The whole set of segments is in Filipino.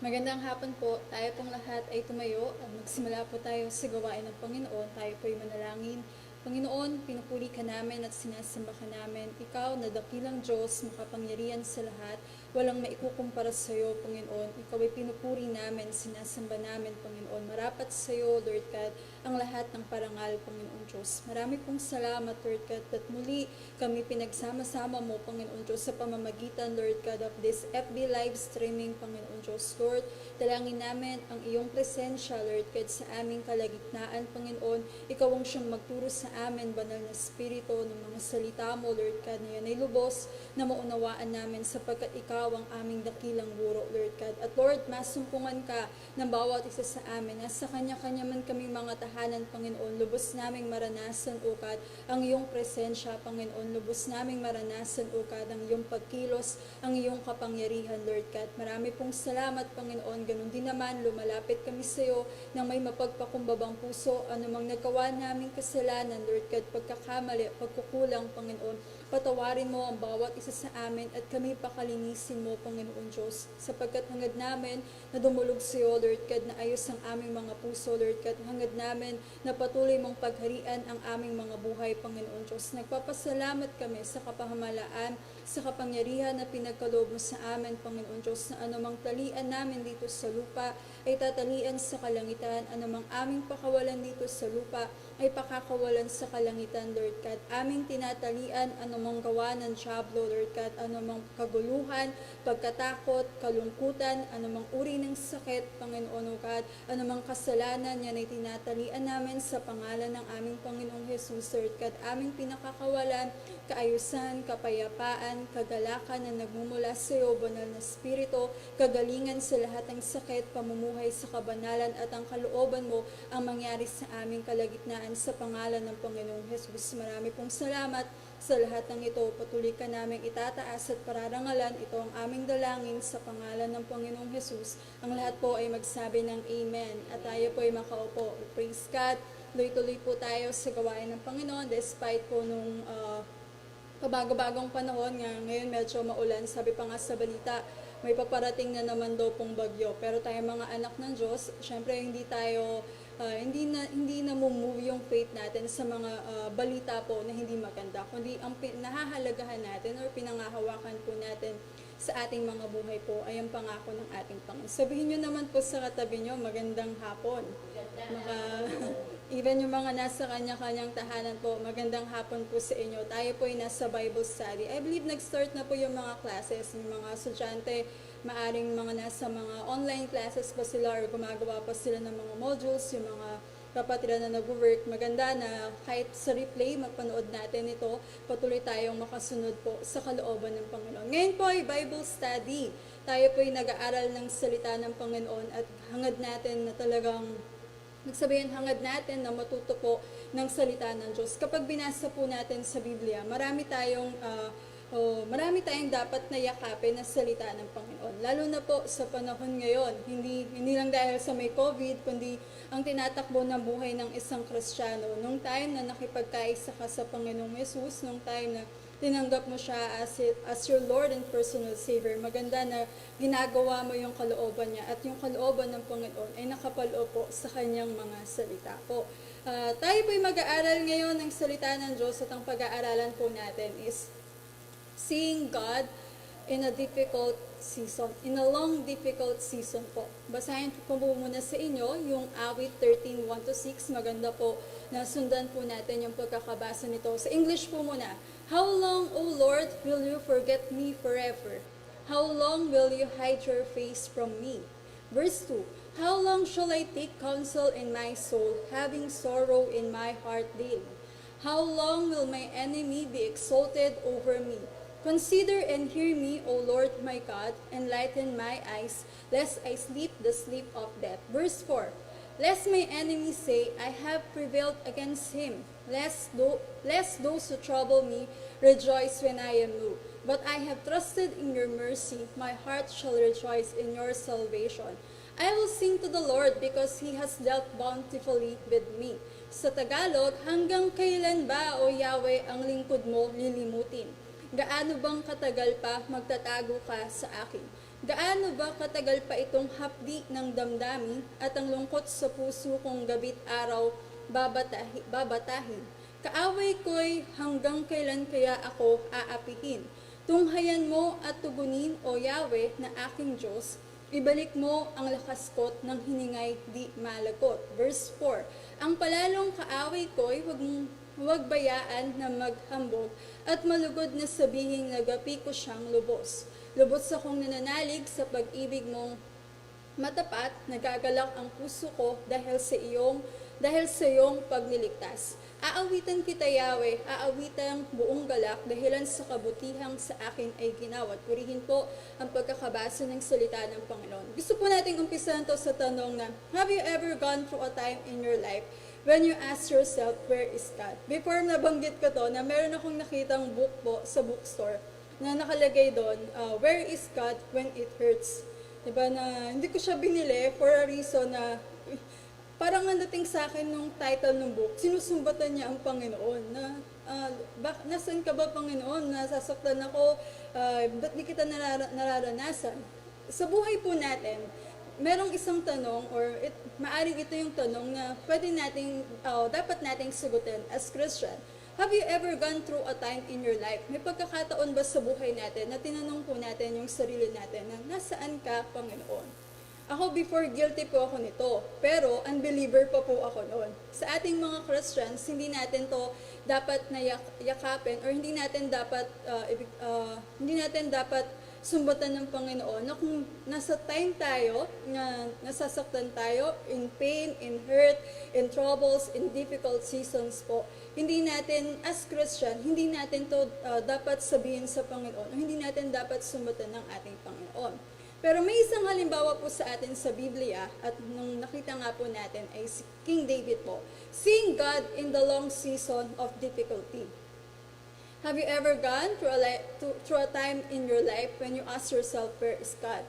Magandang hapon po. Tayo pong lahat ay tumayo at magsimula po tayo sa gawain ng Panginoon. Tayo po ay manalangin. Panginoon, pinupuri ka namin at sinasamba ka namin. Ikaw na dakilang Diyos, makapangyarihan sa lahat. Walang maikukumpara sa iyo, Panginoon. Ikaw ay pinupuri namin, sinasamba namin, Panginoon. Marapat sa iyo, Lord God, ang lahat ng parangal, Panginoon Diyos. Marami pong salamat, Lord God, at muli kami pinagsama-sama mo, Panginoon Diyos, sa pamamagitan, Lord God, of this FB live streaming, Panginoon Diyos. Lord, dalangin namin ang iyong presensya, Lord God, sa aming kalagitnaan, Panginoon. Ikaw ang siyang magturo sa amin, banal na Espiritu, ng mga salita mo, Lord God, na yan ay lubos na maunawaan namin sapagkat ikaw ang aming dakilang guro, Lord God. At Lord, masumpungan ka ng bawat isa sa amin. Nasa kanya-kanya man kaming mga tahanan, Panginoon, lubos naming maranasan, O God, ang iyong presensya, Panginoon. Lubos naming maranasan, O God, ang iyong pagkilos, ang iyong kapangyarihan, Lord God. Marami pong salamat, Panginoon. Ganun din naman, lumalapit kami sa iyo ng may mapagpakumbabang puso, anumang nagawa naming kasalanan, Lord God, pagkakamali, pagkukulang, Panginoon. Patawarin mo ang bawat isa sa amin at kami pakalinisin mo, Panginoon Diyos. Sapagkat hangad namin na dumulog sa iyo, Lord God, na ayos ang aming mga puso, Lord God. Hangad namin na patuloy mong pagharian ang aming mga buhay, Panginoon Diyos. Nagpapasalamat kami sa kapahamalaan, sa kapangyarihan na pinagkaloob mo sa amin, Panginoon Diyos, na anumang talian namin dito sa lupa ay tatalian sa kalangitan, anumang aming pakawalan dito sa lupa ay pakakawalan sa kalangitan, Lord God. Aming tinatalian anumang gawa ng Diablo, Lord God, anumang kaguluhan, pagkatakot, kalungkutan, anumang uri ng sakit, Panginoon, O God, anumang kasalanan, yan ay tinatalian namin sa pangalan ng aming Panginoong Jesus, Lord God. Aming pinakakawalan, kaayusan, kapayapaan, kagalakan na nagmumula sa iyo, banal na Espiritu, kagalingan sa lahat ng sakit, pamumuhay sa kabanalan at ang kalooban mo ang mangyari sa aming kalagitnaan sa pangalan ng Panginoong Jesus. Marami pong salamat sa lahat ng ito. Patuloy ka namin itataas at pararangalan. Ito ang aming dalangin sa pangalan ng Panginoong Jesus. Ang lahat po ay magsabi ng Amen. At tayo po ay makaupo. Praise God. Tuloy-tuloy po tayo sa gawain ng Panginoon despite po nung pabago-bagong panahon nga ngayon medyo maulan. Sabi pa nga sa balita, may paparating na naman daw pong bagyo. Pero tayo mga anak ng Diyos, syempre hindi tayo hindi na move yung faith natin sa mga balita po na hindi maganda, kundi ang nahahalagahan natin or pinangahawakan po natin sa ating mga buhay po ay ang pangako ng ating Panginoon. Sabihin nyo naman po sa katabi nyo, magandang hapon. Even yung mga nasa kanya-kanyang tahanan po, magandang hapon po sa inyo. Tayo po ay nasa Bible study. I believe nag-start na po yung mga classes, yung mga estudyante, maaring mga nasa mga online classes pa sila or gumagawa pa sila ng mga modules, yung mga kapatid na nag-work. Maganda na kahit sa replay, mapanood natin ito, patuloy tayong makasunod po sa kalooban ng Panginoon. Ngayon po ay Bible study. Tayo po ay nag-aaral ng salita ng Panginoon at hangad natin na talagang hangad natin na matuto po ng salita ng Diyos. Kapag binasa po natin sa Biblia, marami tayong dapat na yakapin na salita ng Panginoon. Lalo na po sa panahon ngayon, hindi lang dahil sa may COVID, kundi ang tinatakbo ng buhay ng isang Kristiyano. Nung time na nakipagkaisa ka sa Panginoong Yesus, nung time na tinanggap mo siya as your Lord and personal Savior, maganda na ginagawa mo yung kalooban niya at yung kalooban ng Panginoon ay nakapaloob po sa kanyang mga salita po. Tayo po'y mag-aaral ngayon ng salita ng Diyos at ang pag-aaralan po natin is seeing God in a difficult season, in a long difficult season po. Basahin ko po muna sa inyo yung awit 13:1-6. Maganda po na sundan po natin yung pagkakabasa nito. Sa English po muna. How long, O Lord, will you forget me forever? How long will you hide your face from me? Verse 2. How long shall I take counsel in my soul, having sorrow in my heart daily? How long will my enemy be exalted over me? Consider and hear me, O Lord my God, enlighten my eyes, lest I sleep the sleep of death. Verse 4. Lest my enemies say, I have prevailed against him, lest those who trouble me rejoice when I am moved. But I have trusted in your mercy, my heart shall rejoice in your salvation. I will sing to the Lord because He has dealt bountifully with me. Sa Tagalog, hanggang kailan ba, O Yahweh, ang lingkod mo lilimutin? Gaano bang katagal pa magtatago ka sa akin? Gaano ba katagal pa itong hapdi ng damdamin at ang lungkot sa puso kong gabit araw babatahin? Kaaway ko'y hanggang kailan kaya ako aapihin? Tunghayan mo at tugunin, O Yahweh, na aking Diyos. Ibalik mo ang lakas ko't ng hiningay di malagot. Verse 4, ang palalong kaaway ko'y huwag bayaan na maghambog at malugod na sabihing nagapi ko siyang lubos. Lubos akong nananalig sa pag-ibig mong matapat, nagagalak ang puso ko dahil sa iyong pagliligtas. Aawitan kita, Yahweh, aawitan buong galak dahilan sa kabutihang sa akin ay ginawa. Purihin po ang pagkakabasa ng salita ng Panginoon. Gusto po nating umpisahan to sa tanong na, have you ever gone through a time in your life when you ask yourself, where is God? Before nabanggit ko to, na meron akong nakitang book po sa bookstore na nakalagay doon, where is God when it hurts? Diba, na hindi ko siya binili for a reason na parang ang dating sa akin nung title ng book, sinusumbatan niya ang Panginoon na nasan ka ba, Panginoon? Nasasaktan ako, ba't di kita nararanasan? Sa buhay po natin, merong isang tanong maaring ito yung tanong na dapat nating sagutin as Christian. Have you ever gone through a time in your life? May pagkakataon ba sa buhay natin na tinanong po natin yung sarili natin na nasaan ka, Panginoon? Ako before guilty po ako nito, pero unbeliever pa po ako noon. Sa ating mga Christians, hindi natin to dapat yakapin or hindi natin dapat sumbatan ng Panginoon na kung nasa time tayo, na nasasaktan tayo, in pain, in hurt, in troubles, in difficult seasons po, hindi natin, as Christian, hindi natin to dapat sabihin sa Panginoon o hindi natin dapat sumbatan ng ating Panginoon. Pero may isang halimbawa po sa atin sa Biblia at nung nakita nga po natin ay si King David po, seeing God in the long season of difficulty. Have you ever gone through a time in your life when you ask yourself, where is God?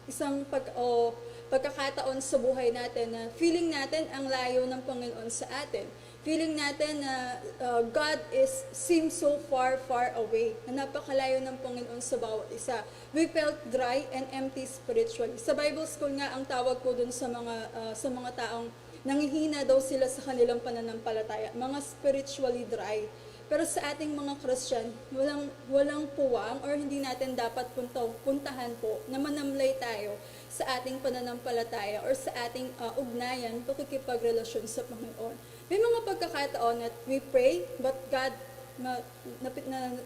Isang pagkakataon sa buhay natin na feeling natin ang layo ng Panginoon sa atin. Feeling natin na God seems so far, far away, na napakalayo ng Panginoon sa bawat isa. We felt dry and empty spiritually. Sa Bible school nga, ang tawag po dun sa mga taong nanghihina daw sila sa kanilang pananampalataya, mga spiritually dry. Pero sa ating mga Christian, walang puwang or hindi natin dapat puntahan po na manamlay tayo sa ating pananampalataya or sa ating ugnayan, pakikipagrelasyon sa Panginoon. May mga pagkakataon that we pray, but God,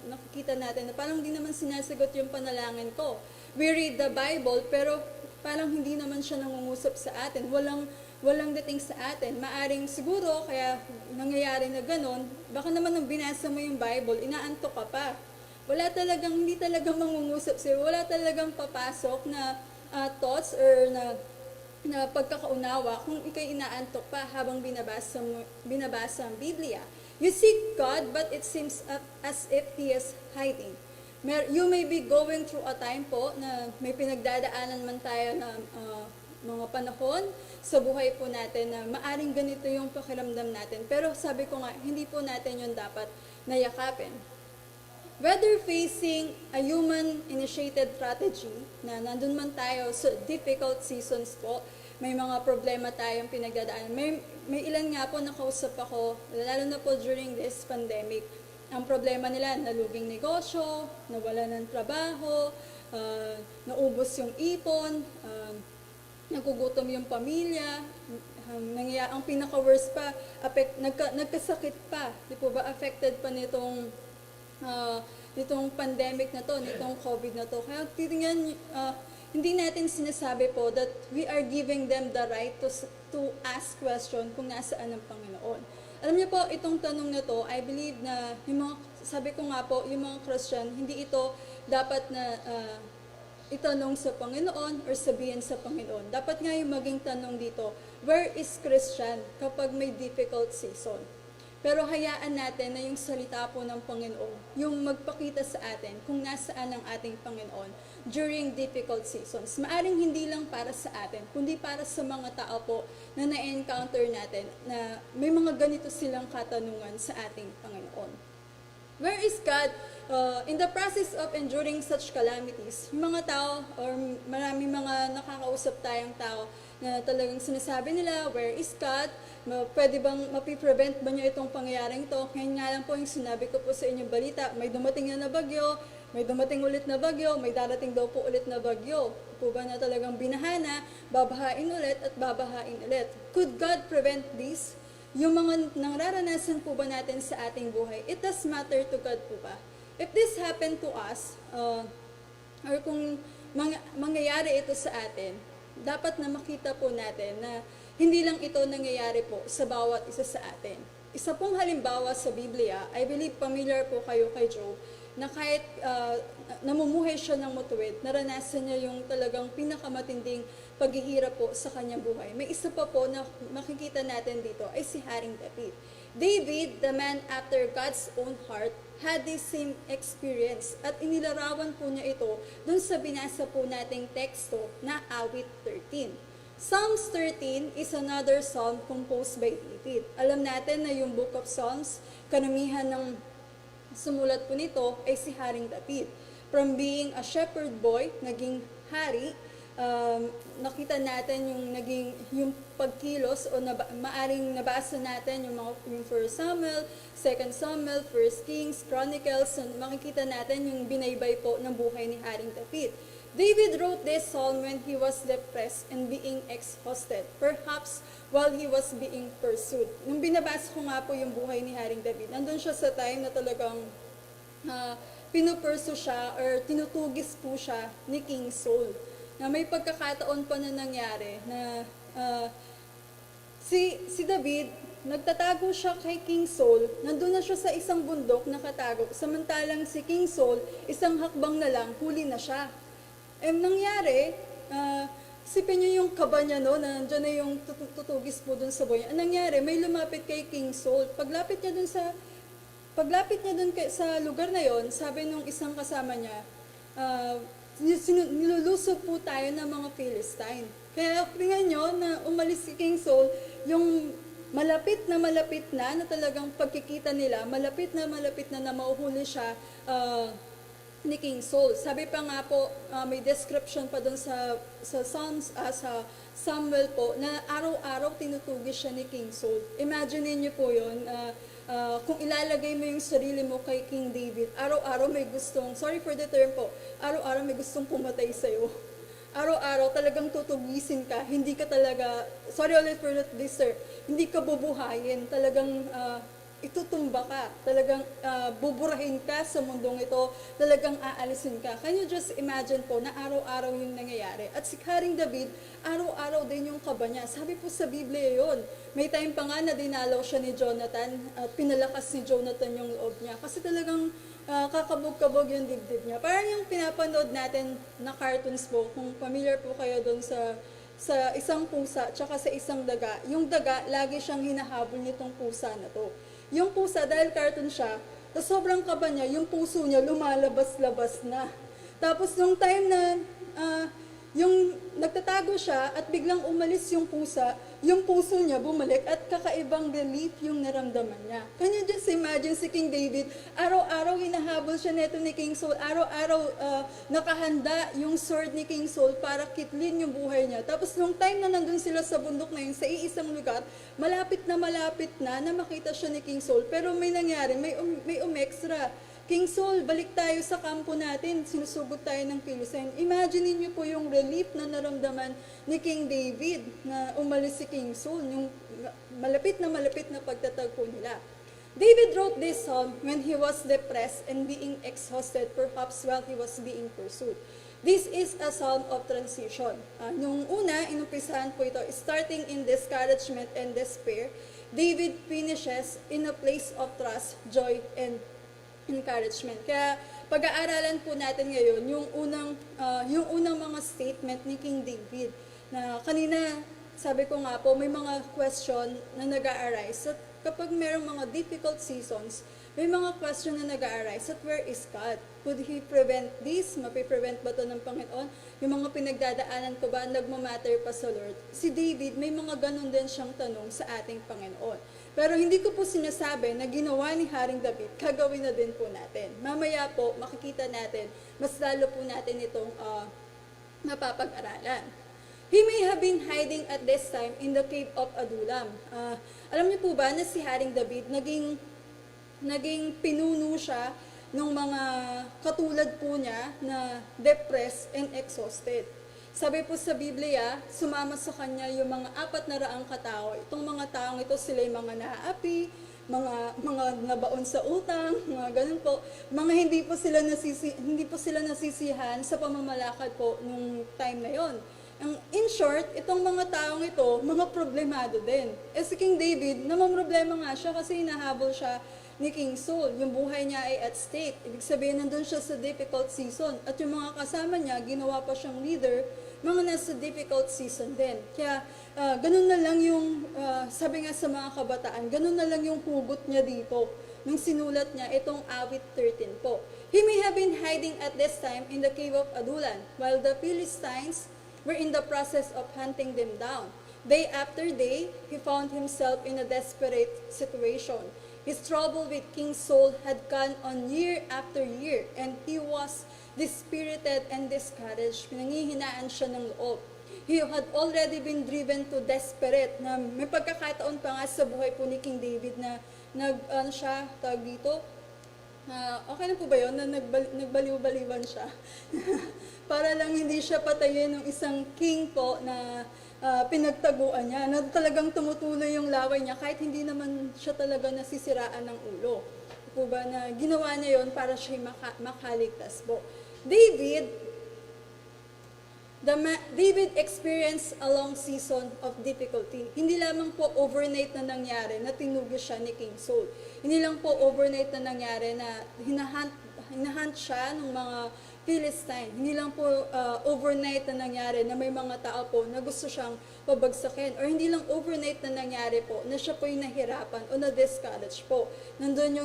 nakikita natin na parang hindi naman sinasagot yung panalangin ko. We read the Bible, pero parang hindi naman siya nangungusap sa atin. Walang dating sa atin. Maaring siguro, kaya nangyayari na ganon, baka naman nung binasa mo yung Bible, inaantok ka pa. Hindi talaga mangungusap sa'yo. Wala talagang papasok na thoughts or na pagkakaunawa kung ikay inaantok pa habang binabasa ang Biblia. You seek God, but it seems as if He is hiding. You may be going through a time po na may pinagdadaanan man tayo na mga panahon sa buhay po natin na maaring ganito yung pakiramdam natin. Pero sabi ko nga, hindi po natin yun dapat nayakapin. Whether facing a human-initiated strategy, na nandun man tayo sa difficult seasons po, may mga problema tayong pinagdadaanan. May ilan nga po nakausap ako, lalo na po during this pandemic. Ang problema nila, naluging negosyo, nawala ng trabaho, naubos yung ipon, nagugutom yung pamilya, ang pinaka-worst pa, nagkasakit pa, di po ba, affected pa nitong pandemic na to, nitong COVID na to. Kaya titingnan, hindi natin sinasabi po that we are giving them the right to ask question kung nasaan ang Panginoon. Alam niyo po, itong tanong na to, I believe na, sabi ko nga po, yung mga Christian, hindi ito dapat na itanong sa Panginoon or sabihin sa Panginoon. Dapat nga yung maging tanong dito, where is Christian kapag may difficult season? Pero hayaan natin na yung salita po ng Panginoon, yung magpakita sa atin kung nasaan ang ating Panginoon during difficult seasons. Maaring hindi lang para sa atin, kundi para sa mga tao po na na-encounter natin na may mga ganito silang katanungan sa ating Panginoon. Where is God in the process of enduring such calamities? Yung mga tao or maraming mga nakakausap tayong tao na talagang sinasabi nila, where is God? Pwede bang mapiprevent ba niya itong pangyayaring ito? Ngayon nga lang po yung sinabi ko po sa inyong balita, may dumating na bagyo, may dumating ulit na bagyo, may darating daw po ulit na bagyo. Po ba na talagang binahana, babahain ulit at babahain ulit? Could God prevent this? Yung mga nangraranasan po ba natin sa ating buhay, it does matter to God po ba? If this happened to us, or kung mangyayari ito sa atin, dapat na makita po natin na hindi lang ito nangyayari po sa bawat isa sa atin. Isa pong halimbawa sa Biblia, I believe familiar po kayo kay Job, na kahit namumuhay siya ng matuwid, naranasan niya yung talagang pinakamatinding paghihirap po sa kanyang buhay. May isa pa po na makikita natin dito ay si Haring David. David, the man after God's own heart, had this same experience at inilarawan po niya ito dun sa binasa po nating teksto na Awit 13. Psalms 13 is another psalm composed by David. Alam natin na yung Book of Psalms, karamihan ng sumulat po nito ay si Haring David. From being a shepherd boy, naging hari, nakita natin yung pagkilos o maaring nabasa natin yung 1 Samuel, 2 Samuel, 1 Kings, Chronicles, makikita natin yung binaybay po ng buhay ni Haring David. David wrote this psalm when he was depressed and being exhausted, perhaps while he was being pursued. Nung binabasa ko nga po yung buhay ni Haring David, nandun siya sa time na talagang pinupursu siya or tinutugis po siya ni King Saul. Na may pagkakataon pa na nangyari na si David, nagtatago siya kay King Saul, nandun na siya sa isang bundok nakatago, samantalang si King Saul, isang hakbang na lang, huli na siya. Nangyari, isipin niyo yung kaba niya, no, na nandiyan na yung tutugis po dun sa boy. Ang nangyari, may lumapit kay King Saul. Paglapit niya dun sa lugar na yon, sabi nung isang kasama niya, nilulusog po tayo ng mga Philistine. Kaya tingnan nyo na umalis si King Saul, yung malapit na talagang pagkikita nila, malapit na mauhuli siya ni King Saul. Sabi pa nga po, may description pa doon sa Psalms, sa Samuel po, na araw-araw tinutugis siya ni King Saul. Imagine niyo po yun, kung ilalagay mo yung sarili mo kay King David, araw-araw may gustong, sorry for the term po, araw-araw may gustong pumatay sa'yo. Araw-araw talagang tutugisin ka, hindi ka talaga, sorry ulit for this sir, hindi ka bubuhayin, talagang itutumba ka, talagang buburahin ka sa mundong ito, talagang aalisin ka. Can you just imagine po na araw-araw yung nangyayari? At si Haring David, araw-araw din yung kaba niya. Sabi po sa Biblia yon. May time pa nga na dinalaw siya ni Jonathan at pinalakas ni Jonathan yung loob niya. Kasi talagang kakabog-kabog yung dibdib niya. Parang yung pinapanood natin na cartoons po, kung familiar po kayo doon sa isang pusa tsaka sa isang daga. Yung daga, lagi siyang hinahabol nitong pusa na to. Yung pusa, dahil cartoon siya, sobrang kaba niya, yung puso niya lumalabas-labas na. Tapos nung time na yung nagtatago siya at biglang umalis yung puso niya bumalik at kakaibang relief yung naramdaman niya. Can you just imagine si King David, araw-araw hinahabol siya neto ni King Saul, araw-araw nakahanda yung sword ni King Saul para kitlin yung buhay niya. Tapos nung time na nandun sila sa bundok na yun, sa iisang lugar, malapit na makita siya ni King Saul. Pero may nangyari, may umextra. King Saul, balik tayo sa kampo natin, sinusugod tayo ng Philistine. Imagine niyo po yung relief na naramdaman ni King David na umalis si King Saul, yung malapit na pagtatagpo nila. David wrote this psalm when he was depressed and being exhausted, perhaps while he was being pursued. This is a psalm of transition. Nung una, inumpisahan po ito, starting in discouragement and despair, David finishes in a place of trust, joy, and encouragement. Kaya pag-aaralan po natin ngayon yung unang mga statement ni King David na kanina sabi ko nga po may mga question na nag-a-arise at kapag mayroong mga difficult seasons, may mga question na nag-a-arise at where is God? Could He prevent this? Mapiprevent ba ito ng Panginoon? Yung mga pinagdadaanan ko ba nagmamatter pa sa Lord? Si David, may mga ganun din siyang tanong sa ating Panginoon. Pero hindi ko po sinasabi na ginawa ni Haring David, gagawin na din po natin. Mamaya po, makikita natin, mas lalo po natin itong mapapag-aralan. He may have been hiding at this time in the cave of Adullam. Alam niyo po ba na si Haring David, naging pinuno siya ng mga katulad po niya na depressed and exhausted. Sabi po sa Biblia, sumama sa kanya yung mga 400 katao. Itong mga taong ito, sila yung mga naapi, mga nabaon sa utang, mga ganun po. Mga hindi po sila nasisihan sa pamamalakad po nung time na yon. In short, itong mga taong ito, mga problemado din. Si King David, namamroblema nga siya kasi hinahabol siya ni King Saul. Yung buhay niya ay at stake. Ibig sabihin, nandun siya sa difficult season. At yung mga kasama niya, ginawa pa siyang leader, mga nasa difficult season din. Kaya, ganun na lang yung, sabi nga sa mga kabataan, ganun na lang yung hugot niya dito. Nung sinulat niya, itong awit 13 po. He may have been hiding at this time in the cave of Adullam, while the Philistines were in the process of hunting them down. Day after day, he found himself in a desperate situation. His trouble with King Saul had gone on year after year, and he was dispirited and discouraged. Pinanghihinaan siya ng loob. He had already been driven to desperate, na may pagkakataon pa nga sa buhay po ni King David na tawag dito, okay na po ba yun, na nagbaliw-baliwan siya? Para lang hindi siya patayin ng isang king po na pinagtaguan niya, na talagang tumutuloy yung laway niya kahit hindi naman siya talaga nasisiraan ng ulo. Po ba na ginawa niya yon para siya makaligtas po. David experienced a long season of difficulty. Hindi lamang po overnight na nangyari na tinugis siya ni King Saul. Hindi lang po overnight na nangyari na hinahunt siya ng mga Philistine. Hindi lang po overnight na nangyari na may mga tao po na gusto siyang pabagsakin. Or hindi lang overnight na nangyari po na siya po yung nahirapan o na-discourage po. Nandun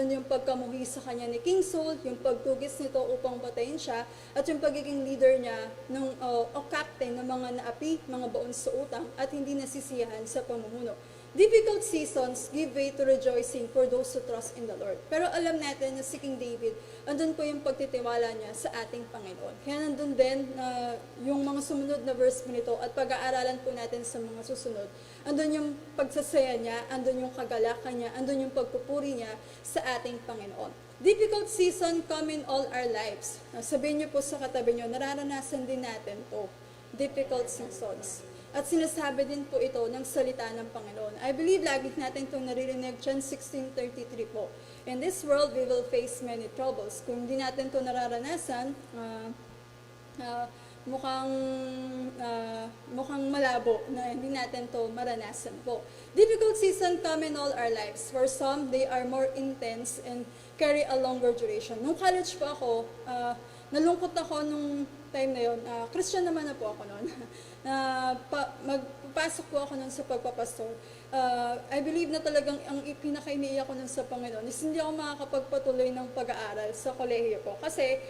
yung pagkamuhi sa kanya ni King Saul, yung pagtugis nito upang patayin siya, at yung pagiging leader niya o captain ng mga naapi, mga baon sa utang, at hindi nasisiyahan sa pamumuno. Difficult seasons give way to rejoicing for those who trust in the Lord. Pero alam natin na si King David, andun po yung pagtitiwala niya sa ating Panginoon. Kaya nandun din yung mga sumunod na verse nito at pag-aaralan po natin sa mga susunod. Andun yung pagsasaya niya, andun yung kagalakan niya, andun yung pagpupuri niya sa ating Panginoon. Difficult season come in all our lives. Sabihin niyo po sa katabi niyo, nararanasan din natin to. Difficult seasons. At sinasabi din po ito ng salita ng Panginoon. I believe lagi natin itong naririnig, John 16:33 po. In this world, we will face many troubles. Kung hindi natin ito nararanasan, mukhang malabo na hindi natin ito maranasan po. Difficult season come in all our lives. For some, they are more intense and carry a longer duration. Nung college po ako, nalungkot ako nung time na yun. Christian naman na po ako noon. Magpapasok po ako nun sa pagpapastor. I believe na talagang ang pinakainiiyak ko nun sa Panginoon is hindi ako makakapagpatuloy ng pag-aaral sa kolehiyo ko. Kasi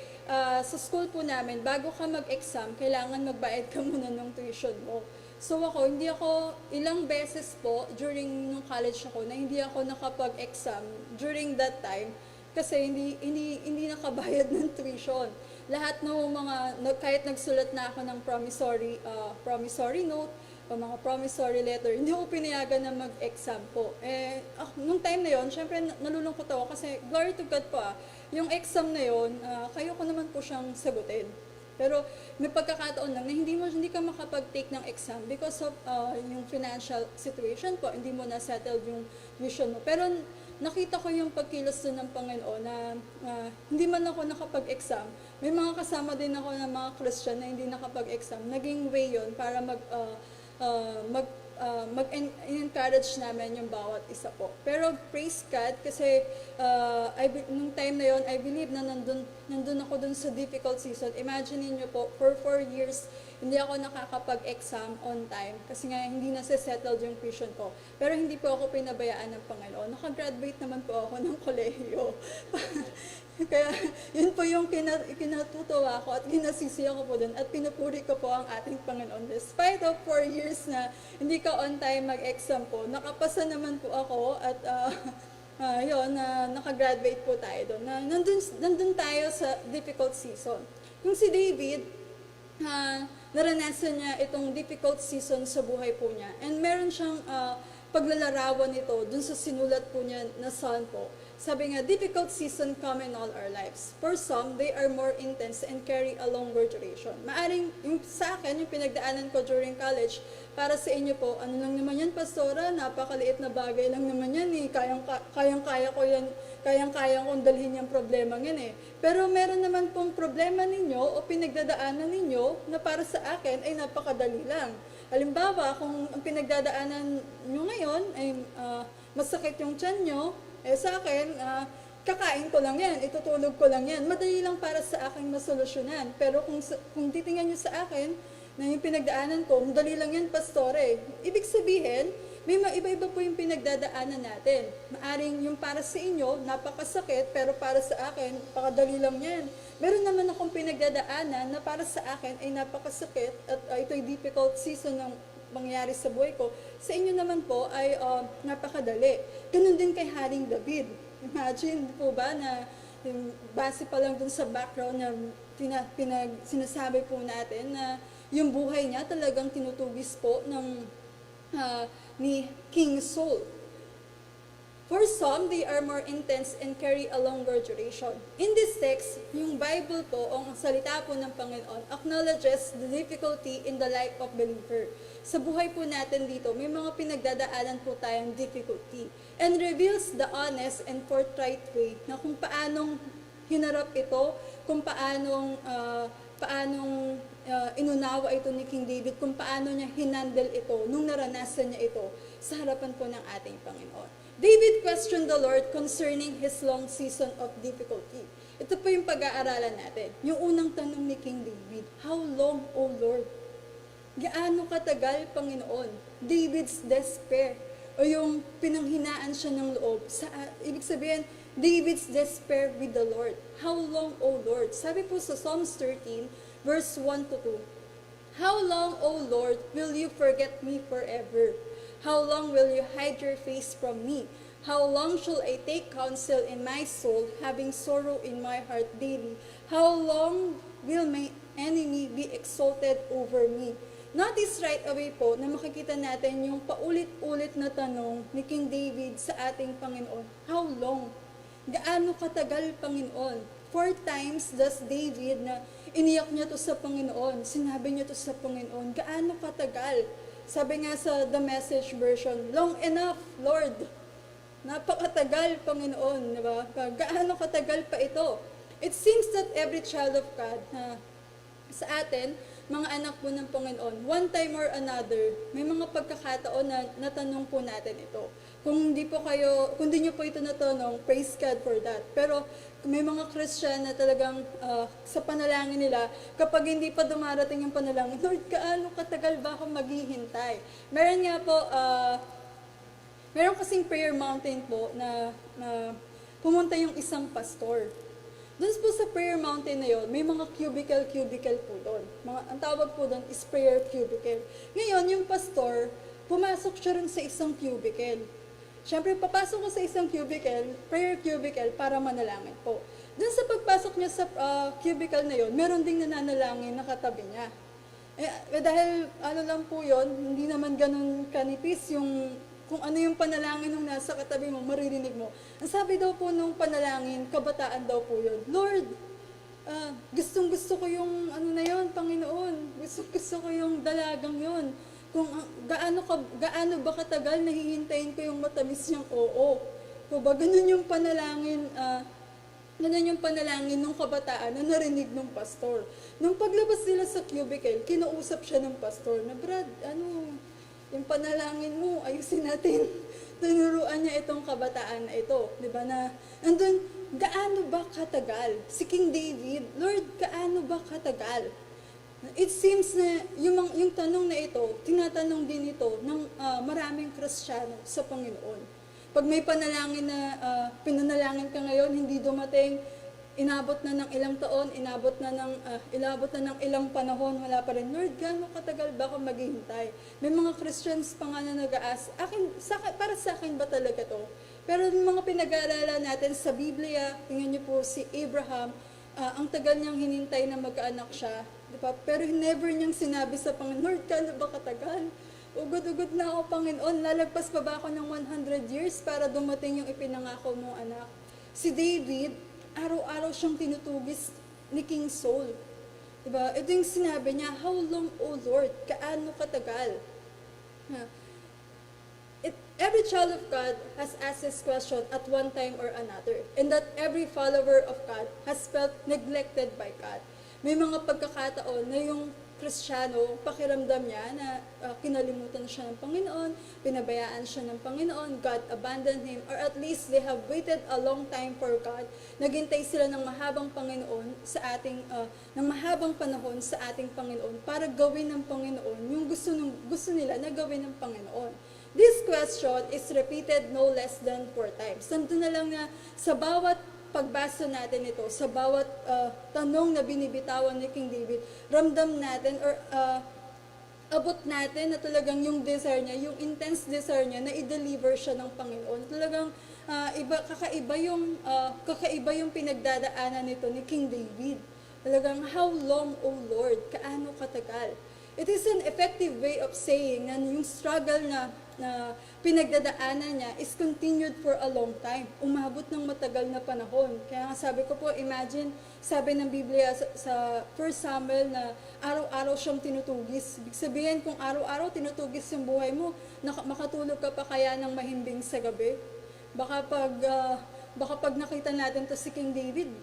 sa school po namin, bago ka mag-exam, kailangan magbayad ka muna ng tuition mo. So hindi ako ilang beses po during nung college ako na hindi ako nakapag-exam during that time kasi hindi nakabayad ng tuition. Lahat ng kahit nagsulat na ako ng promissory note o mga promissory letter, hindi ako pinayagan na mag-exam po. Nung time na yon, syempre nalulungkot ako kasi glory to God po yung exam na yon, kayo ko naman po siyang sagutin. Pero may pagkakataon lang na hindi ka makapag-take ng exam because of yung financial situation po, hindi mo na-settled yung tuition mo. Pero nakita ko yung pagkilos doon ng Panginoon na hindi man ako nakapag-exam. May mga kasama din ako na mga Christian na hindi nakapag-exam. Naging way yun para mag-encourage namin yung bawat isa po. Pero praise God kasi I nung time na yon, I believe na nandun ako dun sa difficult season. Imagine niyo po, for 4 years, hindi ako nakakapag-exam on time kasi nga hindi nasa-settled yung tuition ko. Pero hindi po ako pinabayaan ng Panginoon. Nakagraduate naman po ako ng kolehiyo. Kaya yun po yung kinatutuwa ko at kinasisiya ko po dun at pinupuri ko po ang ating Panginoon. Despite of 4 years na hindi ka on time mag-exam po, nakapasa naman po ako at nakagraduate po tayo doon. Nandun tayo sa difficult season. Yung si David, naranasan niya itong difficult season sa buhay po niya. And meron siyang paglalarawan nito dun sa sinulat po niya na Psalm po. Sabi nga, difficult season come in all our lives. For some, they are more intense and carry a longer duration. Maaring yung sa akin, yung pinagdaanan ko during college, para sa inyo po, ano lang naman yan, Pastora, napakaliit na bagay lang naman yan eh. Kayang-kaya ko yan, kayang-kaya kong dalhin yung problema yan eh. Pero meron naman pong problema ninyo o pinagdadaanan ninyo na para sa akin ay napakadali lang. Halimbawa, kung ang pinagdadaanan nyo ngayon ay masakit yung tiyan nyo, sa akin, kakain ko lang yan, itutulog ko lang yan. Madali lang para sa akin masolusyonan. Pero kung titingnan nyo sa akin, na yung pinagdaanan ko, madali lang yan, Pastore. Ibig sabihin, may iba-iba po yung pinagdadaanan natin. Maaring yung para sa inyo, napakasakit, pero para sa akin, napakadali lang yan. Meron naman akong pinagdadaanan na para sa akin ay napakasakit at ito'y difficult season ng mangyayari sa buhay ko. Sa inyo naman po ay napakadali. Ganun din kay Haring David. Imagine po ba na base pa lang dun sa background na sinasabi po natin na yung buhay niya talagang tinutugis po ni King Saul. For some, they are more intense and carry a longer duration. In this text, yung Bible po, o ang salita po ng Panginoon, acknowledges the difficulty in the life of believer. Sa buhay po natin dito, may mga pinagdadaanan po tayong difficulty and reveals the honest and forthright way na kung paanong hinarap ito, kung paanong inunawa ito ni King David, kung paano niya hinandle ito nung naranasan niya ito sa harapan po ng ating Panginoon. David questioned the Lord concerning his long season of difficulty. Ito po yung pag-aaralan natin. Yung unang tanong ni King David, how long, O Lord? Gaano katagal, Panginoon? David's despair o yung pinanghinaan siya ng loob. Ibig sabihin, David's despair with the Lord. How long, O Lord? Sabi po sa Psalms 13, verse 1 to 2, how long, O Lord, will you forget me forever? How long will you hide your face from me? How long shall I take counsel in my soul, having sorrow in my heart daily? How long will my enemy be exalted over me? Notice right away po na makikita natin yung paulit-ulit na tanong ni King David sa ating Panginoon. How long? Gaano katagal, Panginoon? 4 times does David na iniyak niya to sa Panginoon, sinabi niya to sa Panginoon, gaano katagal? Sabi nga sa The Message version, long enough, Lord. Napakatagal, Panginoon, di ba? Gaano katagal pa ito? It seems that every child of God sa atin, mga anak po ng Panginoon, one time or another, may mga pagkakataon na natanong po natin ito. Kung di niyo po ito natanong, praise God for that. Pero may mga Christian na talagang sa panalangin nila, kapag hindi pa dumarating yung panalangin, Lord, gaano katagal ba ako maghihintay? Meron nga po, meron kasing prayer mountain po na pumunta yung isang pastor. Doon po sa prayer mountain na yon, may mga cubicle po doon. Ang tawag po doon is prayer cubicle. Ngayon, yung pastor, pumasok siya rin sa isang cubicle. Siyempre, papasok ko sa isang cubicle, prayer cubicle, para manalangin po. Doon sa pagpasok niya sa cubicle na yon, meron ding nananalangin na katabi niya. Dahil ano lang po yon, hindi naman ganun kanipis yung kung ano yung panalangin nung nasa katabi mo, maririnig mo. Ang sabi daw po nung panalangin, kabataan daw po yun, Lord, gustong-gusto ko yung ano na yun, Panginoon. Gustong-gusto ko yung dalagang yun. Kung gaano ba katagal nahihintayin ko yung matamis niyang oo. Kung ba ganun yung panalangin, nung kabataan na narinig ng pastor. Nung paglabas nila sa cubicle, kinausap siya ng pastor na, Brad, yung panalangin mo, ayusin natin. tinuruan niya itong kabataan na ito, di ba, na andun, gaano ba katagal? Si King David, Lord, gaano ba katagal? It seems na yung tanong na ito, tinatanong din ito ng maraming Kristiyano sa Panginoon. Pag may panalangin na pinanalangin ka ngayon, hindi dumating, inabot na ng ilang taon, inabot na ng ilang panahon, wala pa rin. Lord, gaano katagal ba ako maghihintay? May mga Christians pa nga na nag-aas, para sa akin ba talaga to? Pero yung mga pinag-aaralan natin sa Biblia, tingnan niyo po si Abraham, ang tagal niyang hinintay na magkaanak siya, di ba? Pero never niyang sinabi sa Panginoon, Lord, gaano ba katagal? Ugod-ugod na ako, Panginoon, lalagpas pa ba ako ng 100 years para dumating yung ipinangako mong anak? Si David, araw-araw siyang tinutugis ni King Saul. Diba? Ito yung sinabi niya, how long, O Lord? Kaano katagal? Every child of God has asked this question at one time or another, and that every follower of God has felt neglected by God. May mga pagkakataon na yung Kristiyano, pakiramdam niya na kinalimutan siya ng Panginoon, pinabayaan siya ng Panginoon, God abandoned him, or at least they have waited a long time for God. Naghintay sila ng mahabang mahabang panahon sa ating Panginoon para gawin ng Panginoon yung gusto nila na gawin ng Panginoon. This question is repeated no less than 4 times. Nandun na lang na sa bawat pagbasa natin ito, sa bawat tanong na binibitawan ni King David, ramdam natin or abot natin na talagang yung desire niya, yung intense desire niya na i-deliver siya ng Panginoon. Talagang kakaiba yung pinagdadaanan nito ni King David. Talagang, how long, O Lord? Kaano katagal? It is an effective way of saying na yung struggle na pinagdadaanan niya is continued for a long time. Umabot ng matagal na panahon. Kaya nga sabi ko po, imagine, sabi ng Biblia sa 1 Samuel na araw-araw siyang tinutugis. Ibig sabihin, kung araw-araw tinutugis yung buhay mo, makatulog ka pa kaya ng mahimbing sa gabi? Baka pag nakita natin to si King David,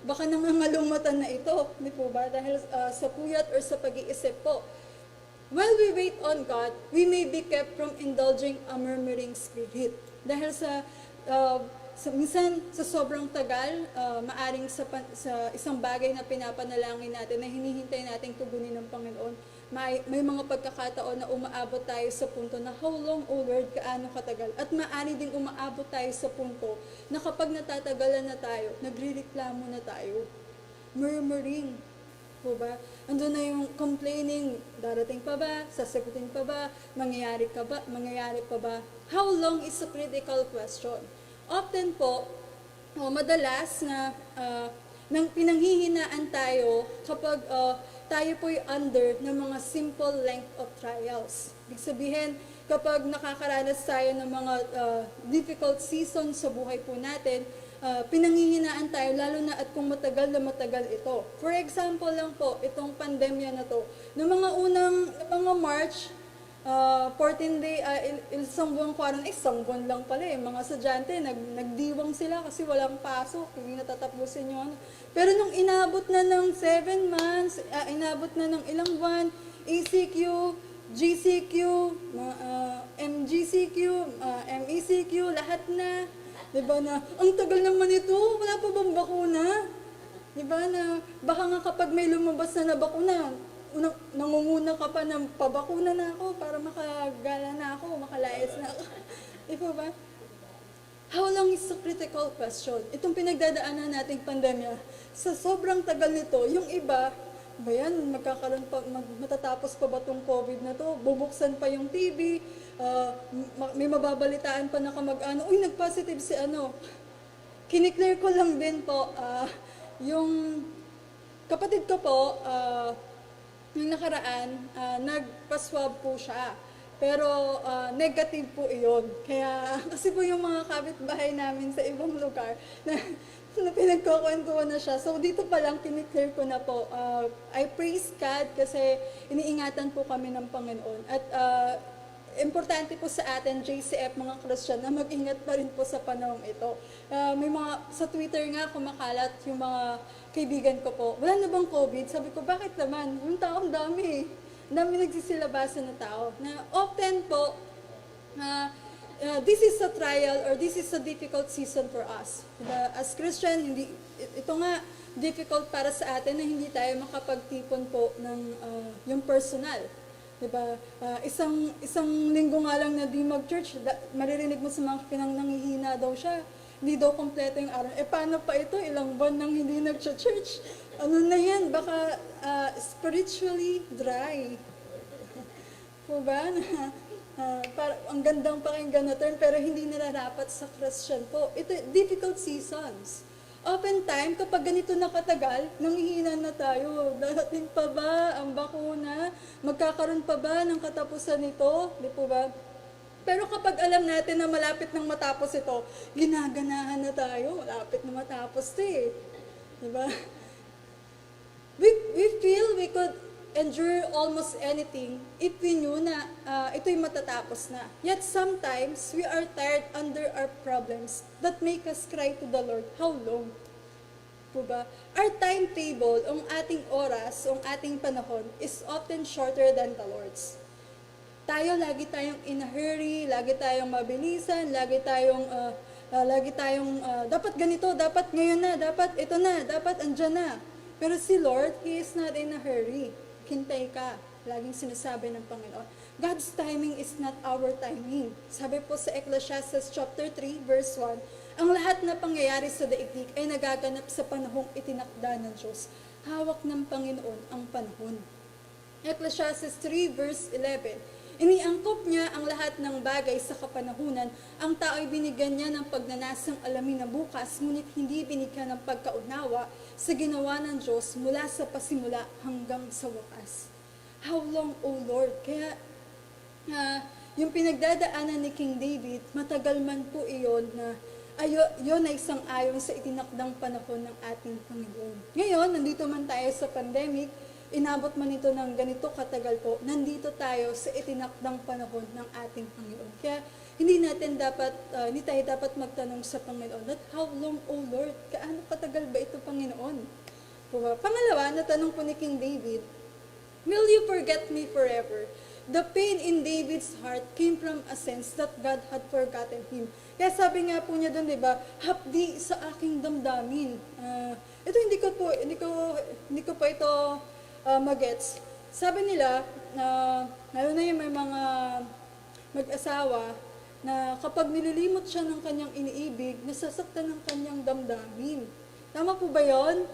baka nangangalumatan na ito, di po ba? Dahil sa puyat or sa pag-iisip po. While we wait on God, we may be kept from indulging a murmuring spirit. Dahil minsan sa sobrang tagal, maaring sa isang bagay na pinapanalangin natin, na hinihintay nating tugunin ng Panginoon, may mga pagkakataon na umaabot tayo sa punto na how long, O Lord, kaano katagal? At maaari ding umaabot tayo sa punto na kapag natatagalan na tayo, nagrereklamo na tayo. Murmuring. Po ba? Andun na yung complaining, darating pa ba? Sasagutin pa ba? Mangyayari pa ba? How long is a critical question? Often po, madalas na nang pinanghihinaan tayo kapag tayo po'y under ng mga simple length of trials. Ibig sabihin, kapag nakakaranas tayo ng mga difficult season sa buhay po natin, pinanghihinaan tayo, lalo na at kung matagal na matagal ito. For example lang po, itong pandemya na to. Noong mga March, 14-day, isang buwan quarantine, isang buwan lang pala mga estudyante, nagdiwang sila kasi walang pasok, hindi natatapusin yung ano. Pero nung inabot na ng 7 months, inabot na ng ilang buwan, ACQ, GCQ, MGCQ, MECQ, lahat na. Diba na, ang tagal naman ito, wala pa bang bakuna? Diba na, baka nga kapag may lumabas na bakuna, nangunguna ka pa ng pabakuna na ako para makagala na ako, makalayas na ako. Diba ba? How long is a critical question? Itong pinagdadaanan nating pandemya, sa sobrang tagal nito, yung iba, ba yan, matatapos pa ba itong COVID na to? Bubuksan pa yung TV, may mababalitaan pa na kamag-ano, uy, nag-positive si ano. Kiniklear ko lang din po, yung kapatid ko po, yung nakaraan, nagpa-swab po siya. Pero negative po iyon. Kaya, kasi po yung mga kapitbahay namin sa ibang lugar, na pinagkukwentuhan na siya. So, dito pa lang, kiniklear ko na po. I praise God kasi iniingatan po kami ng Panginoon. At importante po sa atin, JCF, mga Christian, na mag-ingat pa rin po sa panahong ito. May mga, sa Twitter nga, kumakalat yung mga kaibigan ko po, wala na bang COVID? Sabi ko, bakit naman? Yung tao, ang dami. Ang dami nagsisilabasan na tao. Na often po, This is a trial or this is a difficult season for us. Diba? As Christian, ito nga difficult para sa atin na hindi tayo makapagtipon po ng yung personal. Diba? Isang linggo nga lang na di mag-church, maririnig mo sa mga nanghihina daw siya. Hindi daw kompleto yung araw. Paano pa ito? Ilang buwan nang hindi nag-church? Ano na yan? Baka spiritually dry. Po ba? Ang gandang pakinggan na term, pero hindi nararapat sa Christian po. Ito, difficult seasons. Oftentimes, kapag ganito na katagal, nanghihina na tayo. Darating pa ba ang bakuna? Magkakaroon pa ba ng katapusan nito? Di po ba? Pero kapag alam natin na malapit nang matapos ito, ginaganahan na tayo. Malapit na matapos ito eh. Diba? We feel we could endure almost anything if we knew na ito'y matatapos na. Yet sometimes, we are tired under our problems that make us cry to the Lord, how long? Diba? Our timetable, ang ating oras, ang ating panahon, is often shorter than the Lord's. Lagi tayong in a hurry, lagi tayong mabilisan, lagi tayong dapat ganito, dapat ngayon na, dapat ito na, dapat andyan na. Pero si Lord, He is not in a hurry. Hintay ka. Laging sinasabi ng Panginoon. God's timing is not our timing. Sabi po sa Ecclesiastes chapter 3, verse 1, ang lahat na pangyayari sa daigdig ay nagaganap sa panahong itinakda ng Diyos. Hawak ng Panginoon ang panahon. Ecclesiastes 3, verse 11, iniangkop niya ang lahat ng bagay sa kapanahunan. Ang tao'y binigyan niya ng pagnanasang alamin na bukas, ngunit hindi binigyan ng pagkaunawa sa ginawa ng Diyos mula sa pasimula hanggang sa wakas. How long, O Lord? Kaya yung pinagdadaanan ni King David, matagal man po iyon na yun ay sang-ayon sa itinakdang panahon ng ating Panginoon. Ngayon, nandito man tayo sa pandemic, inabot man ito ng ganito katagal po, nandito tayo sa itinakdang panahon ng ating Panginoon. Kaya hindi tayo dapat magtanong sa Panginoon, that how long, O Lord? Kaano katagal ba ito, Panginoon? Pangalawa, natanong po ni King David, will you forget me forever? The pain in David's heart came from a sense that God had forgotten him. Kaya sabi nga po niya doon, di ba, hapdi sa aking damdamin. Ito hindi ko po ito magets. Sabi nila, lalo na yung may mga mag-asawa, na kapag nililimot siya ng kanyang iniibig, nasasaktan ng kanyang damdamin. Tama po ba yun?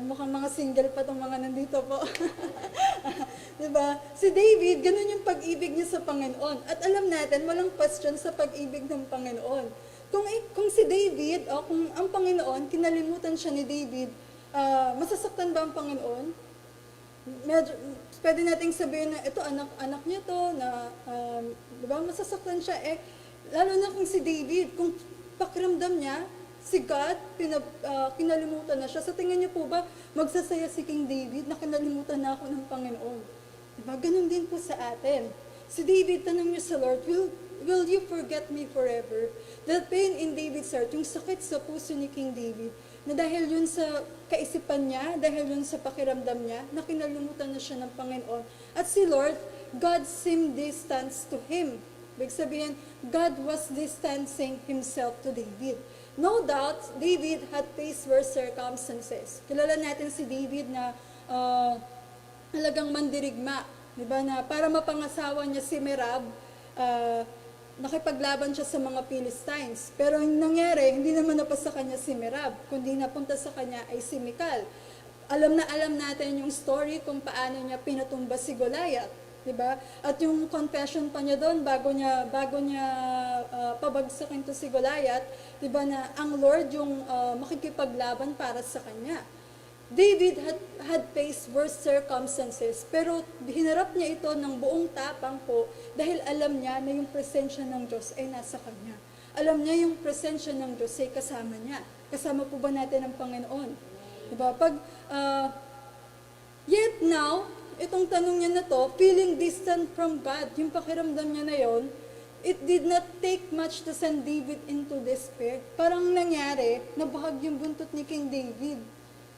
Mukhang mga single pa tong mga nandito po. Diba? Si David, ganun yung pag-ibig niya sa Panginoon. At alam natin, walang question sa pag-ibig ng Panginoon. Kung si David, o kung ang Panginoon, kinalimutan siya ni David, masasaktan ba ang Panginoon? Pwede nating sabihin na ito anak niya to na diba masasaktan siya lalo na kung si David, kung pakiramdam niya si God kinalimutan na siya, sa tingin niyo po ba magsasaya si King David na kinalimutan na ako ng Panginoon? Diba? Ganun din po sa atin. Si David, tanong niyo sa Lord, will you forget me forever? The pain in David's heart, yung sakit sa puso ni King David, na dahil yun sa kaisipan niya, dahil yun sa pakiramdam niya, na kinalimutan na siya ng Panginoon. At si Lord, God seemed distant to him. Ibig sabihin, God was distancing himself to David. No doubt, David had faced worse circumstances. Kilala natin si David na talagang mandirigma. Diba? Na para mapangasawa niya si Merab, nakipaglaban siya sa mga Philistines. Pero yung nangyari, hindi naman napasa kanya si Merab, kundi napunta sa kanya ay si Michal. Alam natin yung story kung paano niya pinatumba si Goliath, 'di ba? At yung confession pa niya doon bago niya pabagsakin to si Goliath, 'di ba, na ang Lord yung makikipaglaban para sa kanya. David had faced worse circumstances, pero hinarap niya ito ng buong tapang po dahil alam niya na yung presensya ng Diyos ay nasa kanya. Alam niya yung presensya ng Diyos ay kasama niya. Kasama po ba natin ang Panginoon? Diba? Yet now, itong tanong niya na to, feeling distant from God, yung pakiramdam niya na yon, it did not take much to send David into despair. Parang nangyari, nabahag yung buntot ni King David.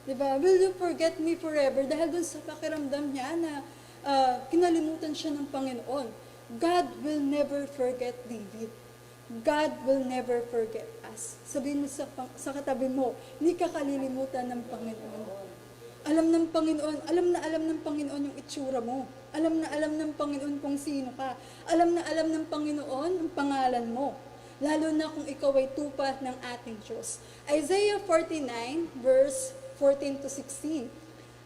Diba? Will you forget me forever? Dahil dun sa pakiramdam niya na kinalimutan siya ng Panginoon. God will never forget David. God will never forget us. Sabihin mo sa katabi mo, hindi ka kalilimutan ng Panginoon. Alam ng Panginoon yung itsura mo. Alam ng Panginoon kung sino ka. Alam ng Panginoon ang pangalan mo. Lalo na kung ikaw ay tupa ng ating Diyos. Isaiah 49 verse 14 to 16.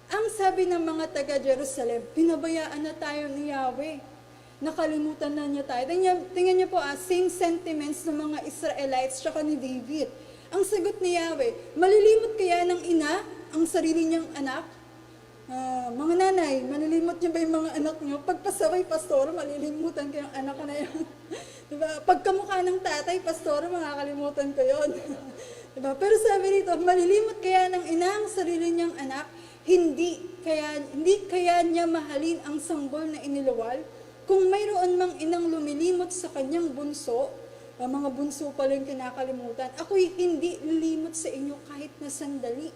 Ang sabi ng mga taga-Jerusalem, pinabayaan na tayo ni Yahweh. Nakalimutan na niya tayo. Tingnan niyo po, same sentiments ng mga Israelites tsaka ni David. Ang sagot ni Yahweh, malilimot kaya ng ina ang sarili niyang anak? Mga nanay, malilimot niyo ba yung mga anak niyo? Pagpasaway, pastor, malilimutan ko yung anak ko na yun. Diba? Pagkamukha ng tatay, pastor, makakalimutan ko yun. Diba? Pero sabi rito, malilimot kaya ng ina ang sarili niyang anak? Hindi kaya niya mahalin ang sanggol na iniluwal? Kung mayroon mang inang lumilimot sa kanyang bunso, mga bunso pala yung kinakalimutan, ako'y hindi lilimot sa inyo kahit na sandali.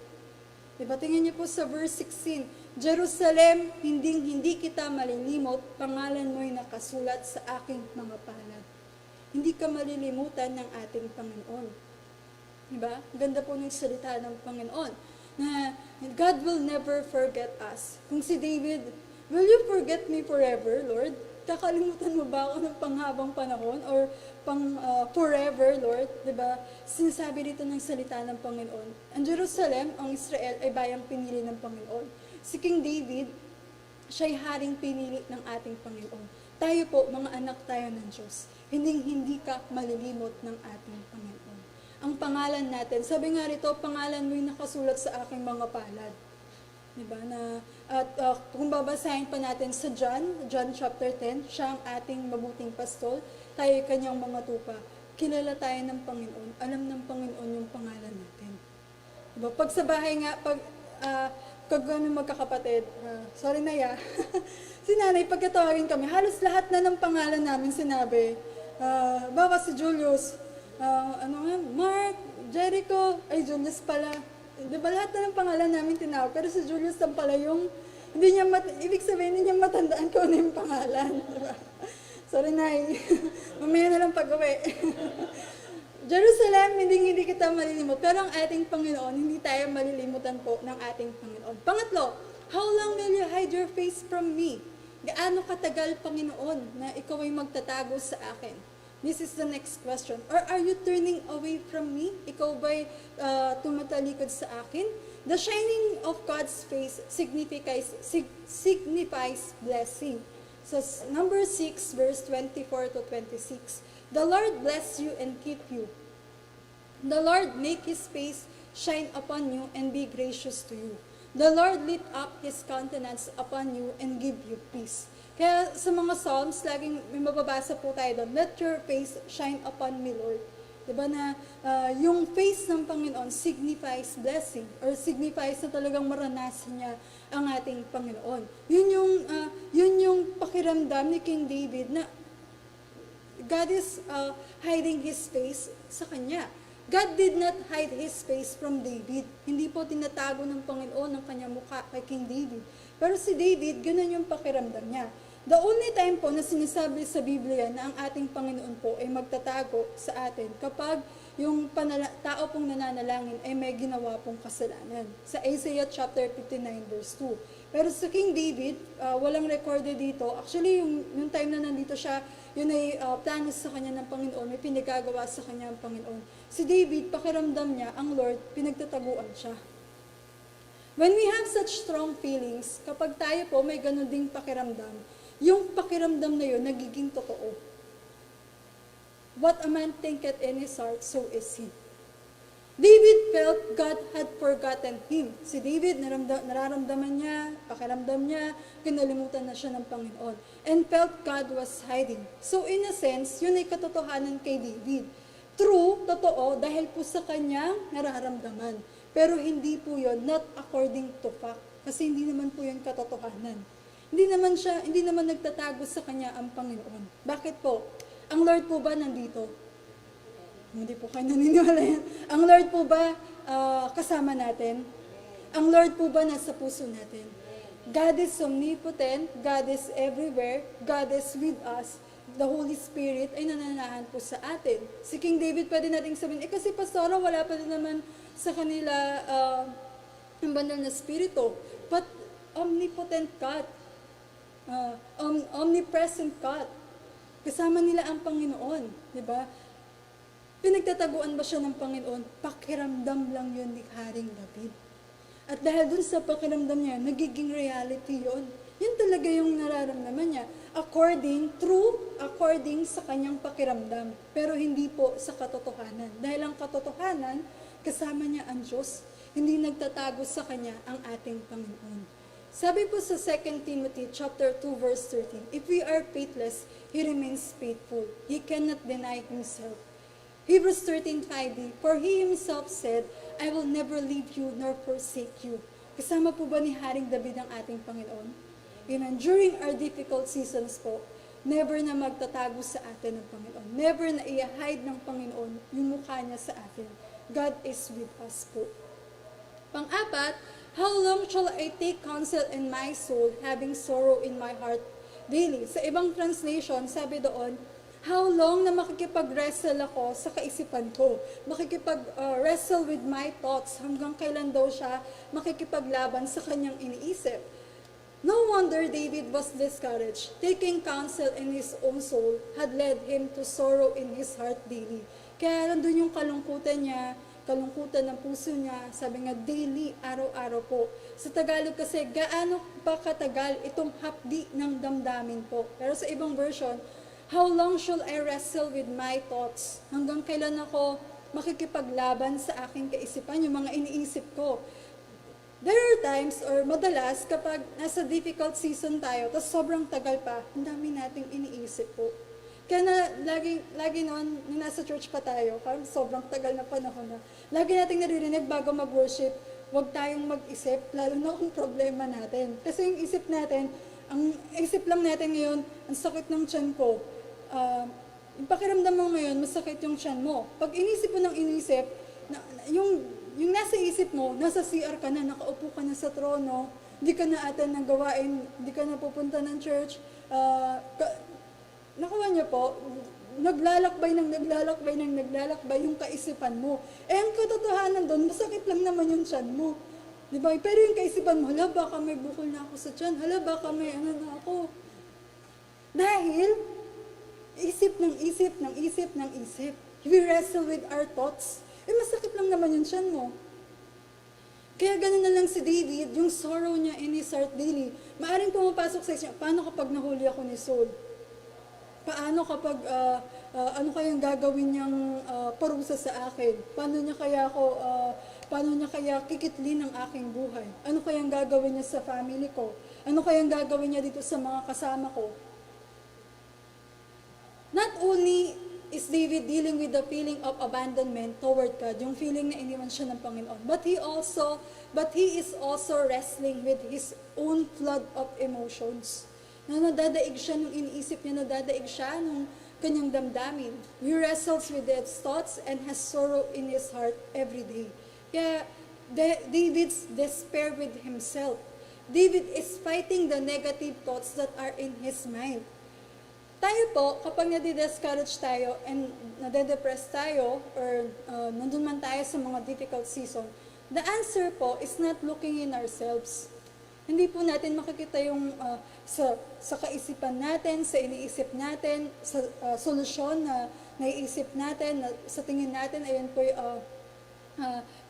Diba? Tingnan niyo po sa verse 16, Jerusalem, hindi kita malilimot, pangalan mo'y nakasulat sa aking mga palad. Hindi ka malilimutan ng ating Panginoon. Diba? Ganda po ng salita ng Panginoon, na God will never forget us. Kung si David, will you forget me forever, Lord? Kakalimutan mo ba ako ng panghabang panahon or forever, Lord? Diba? Sinasabi dito ng salita ng Panginoon. Ang Jerusalem, ang Israel, ay bayang pinili ng Panginoon. Si King David, siya'y haring pinili ng ating Panginoon. Tayo po, mga anak tayo ng Diyos. Hindi ka malilimot ng ating Panginoon. Ang pangalan natin, sabi nga rito, pangalan mo'y nakasulat sa aking mga palad. Diba? Kung babasahin pa natin sa John chapter 10, siya ang ating mabuting pastol, tayo kanyang mga tupa. Kilala tayo ng Panginoon, alam ng Panginoon yung pangalan natin. Diba? Pag sa bahay nga, pag magkakapatid, sorry na ya, si nanay, pagkatawagin kami, halos lahat na ng pangalan namin sinabi. Baka si Julius, Mark, Jericho, ay Julius pala. Diba lahat na ng pangalan namin tinawag, pero si Julius lang pala yung, ibig sabihin, hindi niya matandaan kung ano yung pangalan. Diba? Sorry, Nay. Mamaya na lang pag-uwi. Jerusalem, hindi kita malilimot, pero ang ating Panginoon, hindi tayo malilimutan po ng ating Panginoon. Pangatlo, how long will you hide your face from me? Gaano katagal, Panginoon, na ikaw ay magtatago sa akin? This is the next question. Or are you turning away from me? Ikaw ba'y tumatalikod sa akin? The shining of God's face signifies blessing. So, number 6, verse 24 to 26. The Lord bless you and keep you. The Lord make His face shine upon you and be gracious to you. The Lord lift up His countenance upon you and give you peace. Kaya sa mga Psalms, laging may mababasa po tayo doon, let your face shine upon me, Lord. Diba na yung face ng Panginoon signifies blessing or signifies na talagang maranasan niya ang ating Panginoon. Yun yung pakiramdam ni King David na God is hiding His face sa kanya. God did not hide His face from David. Hindi po tinatago ng Panginoon ang kanyang mukha kay King David. Pero si David, ganun yung pakiramdam niya. The only time po na sinasabi sa Biblia na ang ating Panginoon po ay magtatago sa atin kapag yung tao pong nananalangin ay may ginawa pong kasalanan. Sa Isaiah chapter 59 verse 2. Pero sa King David, walang recorded dito. Actually, yung time na nandito siya, yun ay plano sa kanya ng Panginoon, may pinagagawa sa kanya ng Panginoon. Si David, pakiramdam niya, ang Lord, pinagtataguan siya. When we have such strong feelings, kapag tayo po may ganun ding pakiramdam, yung pakiramdam na yun, nagiging totoo. What a man thinketh in his heart, so is he. David felt God had forgotten him. Si David, nararamdaman niya, pakiramdam niya, kinalimutan na siya ng Panginoon. And felt God was hiding. So in a sense, yun ay katotohanan kay David. True, totoo, dahil po sa kanyang nararamdaman. Pero hindi po yun, not according to fact. Kasi hindi naman po yun katotohanan. Hindi naman nagtatago sa kanya ang Panginoon. Bakit po? Ang Lord po ba nandito? Hindi po kayo naniniwala yan. Ang Lord po ba kasama natin? Ang Lord po ba nasa puso natin? God is omnipotent, God is everywhere, God is with us. the Holy Spirit ay nananahan po sa atin. Si King David pwede nating sabihin, kasi pastora, wala pa din naman sa kanila ang banal na spirito. But omnipotent God, omnipresent God, kasama nila ang Panginoon, di ba? Pinagtataguan ba siya ng Panginoon? Pakiramdam lang yun ni Haring David. At dahil dun sa pakiramdam niya, nagiging reality yun. Yun talaga yung nararamdaman niya. According sa kanyang pakiramdam. Pero hindi po sa katotohanan. Dahil ang katotohanan, kasama niya ang Diyos. Hindi nagtatago sa kanya ang ating Panginoon. Sabi po sa 2 Timothy chapter 2 verse 13, if we are faithless, He remains faithful. He cannot deny Himself. Hebrews 13:5, for He Himself said, I will never leave you nor forsake you. Kasama po ba ni Haring David ang ating Panginoon? Amen. During our difficult seasons po, never na magtatago sa atin ng Panginoon. Never na i-hide ng Panginoon yung mukha niya sa atin. God is with us po. Pang-apat, how long shall I take counsel in my soul, having sorrow in my heart daily? Sa ibang translation, sabi doon, how long na makikipag-wrestle ako sa kaisipan ko? Makikipag-wrestle with my thoughts. Hanggang kailan daw siya makikipaglaban sa kanyang iniisip? No wonder David was discouraged. Taking counsel in his own soul had led him to sorrow in his heart daily. Kaya nandun yung kalungkutan niya, kalungkutan ng puso niya, sabi nga daily, araw-araw po. Sa Tagalog kasi, gaano pa katagal itong hapdi ng damdamin po. Pero sa ibang version, how long shall I wrestle with my thoughts? Hanggang kailan ako makikipaglaban sa aking kaisipan, yung mga iniisip ko? There are times, or madalas, kapag nasa difficult season tayo, tapos sobrang tagal pa, ang dami nating iniisip po. Kaya lagi noon, nung nasa church pa tayo, parang sobrang tagal na panahon na, lagi nating naririnig bago mag-worship, huwag tayong mag-isip, lalo na kung problema natin. Kasi yung isip natin, ang isip lang natin ngayon, ang sakit ng tiyan ko. Yung pakiramdam mo ngayon, masakit yung tiyan mo. Pag inisip mo ng inisip, yung nasa isip mo, nasa CR ka na, nakaupo ka na sa trono, hindi ka na attend ng gawain, hindi ka na pupunta ng church. Nakuha niyo po, naglalakbay yung kaisipan mo. Ang katotohanan doon, masakit lang naman yung tiyan mo. Diba? Pero yung kaisipan mo, hala baka may bukol na ako sa tiyan, hala baka may ano na ako. Dahil, isip. We wrestle with our thoughts. Masakit lang naman yung tiyan mo. Kaya ganun na lang si David, yung sorrow niya in his heart daily. Maaring pumapasok sa isip, paano kapag nahuli ako ni Saul? Paano kapag, ano kayang gagawin niyang parusa sa akin? Paano niya kaya kikitlin ang aking buhay? Ano kayang gagawin niya sa family ko? Ano kayang gagawin niya dito sa mga kasama ko? Not only is David dealing with the feeling of abandonment toward God, yung feeling na iniwan siya ng Panginoon, but he is also wrestling with his own flood of emotions. Na nadadaig siya nung iniisip niya, nadadaig siya nung kanyang damdamin. He wrestles with his thoughts and has sorrow in his heart every day. Kaya David's despair with himself. David is fighting the negative thoughts that are in his mind. Tayo po, kapag nadi-discourage tayo and nade-depress tayo or nandun man tayo sa mga difficult season, the answer po is not looking in ourselves. Hindi po natin makikita yung sa kaisipan natin, sa iniisip natin, sa solusyon na naiisip natin, na sa tingin natin, ayun po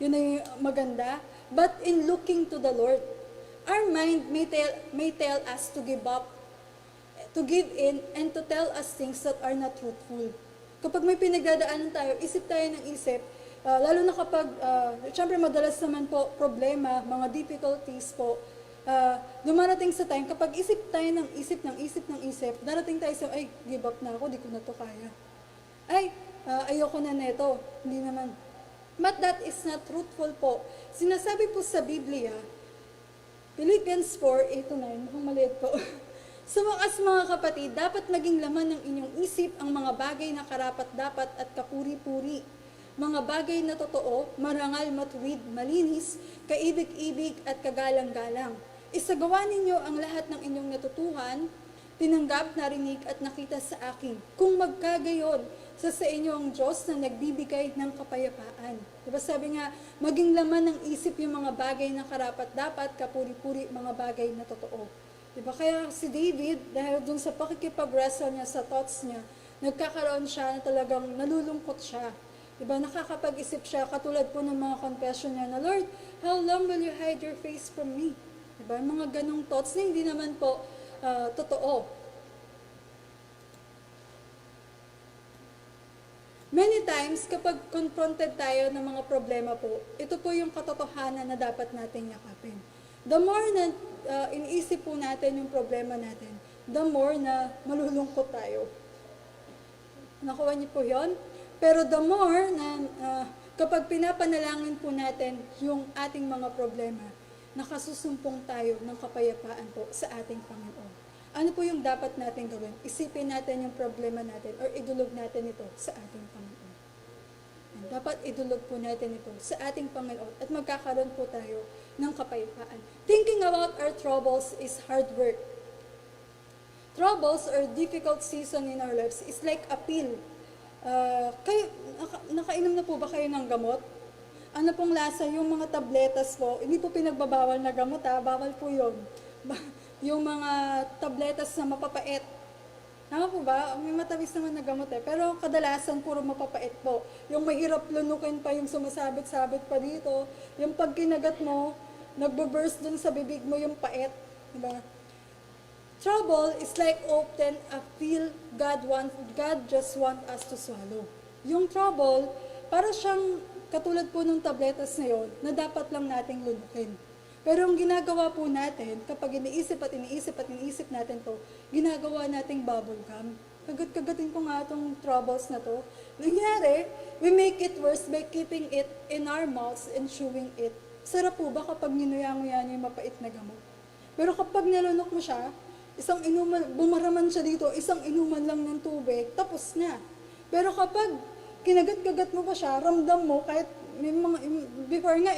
yun ay maganda. But in looking to the Lord, our mind may tell us to give up, to give in, and to tell us things that are not truthful. Kapag may pinagdadaanan tayo, isip tayo ng isip, lalo na kapag, syempre madalas naman po problema, mga difficulties po, dumarating sa time, kapag isip tayo ng isip, darating tayo sa, ay, give up na ako, di ko na to kaya. Ay, ayoko na neto, hindi naman. But that is not truthful po. Sinasabi po sa Biblia, Philippians 4:8-9, mukhang maliit po. Sa wakas mga kapatid, dapat maging laman ng inyong isip ang mga bagay na karapat-dapat at kapuri-puri. Mga bagay na totoo, marangal, matuwid, malinis, kaibig-ibig at kagalang-galang. Isagawa ninyo ang lahat ng inyong natutuhan tinanggap, narinig at nakita sa akin. Kung magkagayon, sa inyo ang Diyos na nagbibigay ng kapayapaan. Diba sabi nga, maging laman ng isip yung mga bagay na karapat-dapat, kapuri-puri mga bagay na totoo. Diba? Kaya si David, dahil dun sa pakikipag-wrestle niya sa thoughts niya, nagkakaroon siya na talagang nalulungkot siya. Diba? Nakakapag-isip siya, katulad po ng mga confession niya na, Lord, how long will you hide your face from me? Diba? Mga ganong thoughts na hindi naman po totoo. Many times, kapag confronted tayo ng mga problema po, ito po yung katotohanan na dapat natin yakapin. The more na iniisip po natin yung problema natin, the more na malulungkot tayo. Nakuha niyo po yun? Pero the more na kapag pinapanalangin po natin yung ating mga problema, nakasusumpong tayo ng kapayapaan po sa ating Panginoon. Ano po yung dapat natin gawin? Isipin natin yung problema natin or idulog natin ito sa ating Panginoon. And dapat idulog po natin ito sa ating Panginoon at magkakaroon po tayo ng kapayapaan. Thinking about our troubles is hard work. Troubles or difficult season in our lives is like a pill. Nakainom na po ba kayo ng gamot? Ano pong lasa? Yung mga tabletas po, hindi po pinagbabawal na gamot bawal po yun. Yung mga tabletas na mapapait. Tama po ba? May matamis naman na gamot pero kadalasan puro mapapait po. Yung mahirap lunukin pa, yung sumasabit-sabit pa dito, yung pag kinagat mo, nagbo-burst dun sa bibig mo yung pait. Diba? Trouble is like often a pill God just want us to swallow. Yung trouble, para siyang katulad po ng tabletas na yun, na dapat lang nating lunukin. Pero ang ginagawa po natin, kapag iniisip natin to, ginagawa nating bubble gum. Kagat-kagatin ko nga itong troubles na to. Nangyari, we make it worse by keeping it in our mouths and chewing it. Sarap po ba kapag ninuya-nguya niyo yung mapait na gamot? Pero kapag nalunok mo siya, isang inuman, bumaraman siya dito, isang inuman lang ng tubig, tapos na. Pero kapag kinagat-kagat mo pa siya, ramdam mo, kahit may mga, before nga,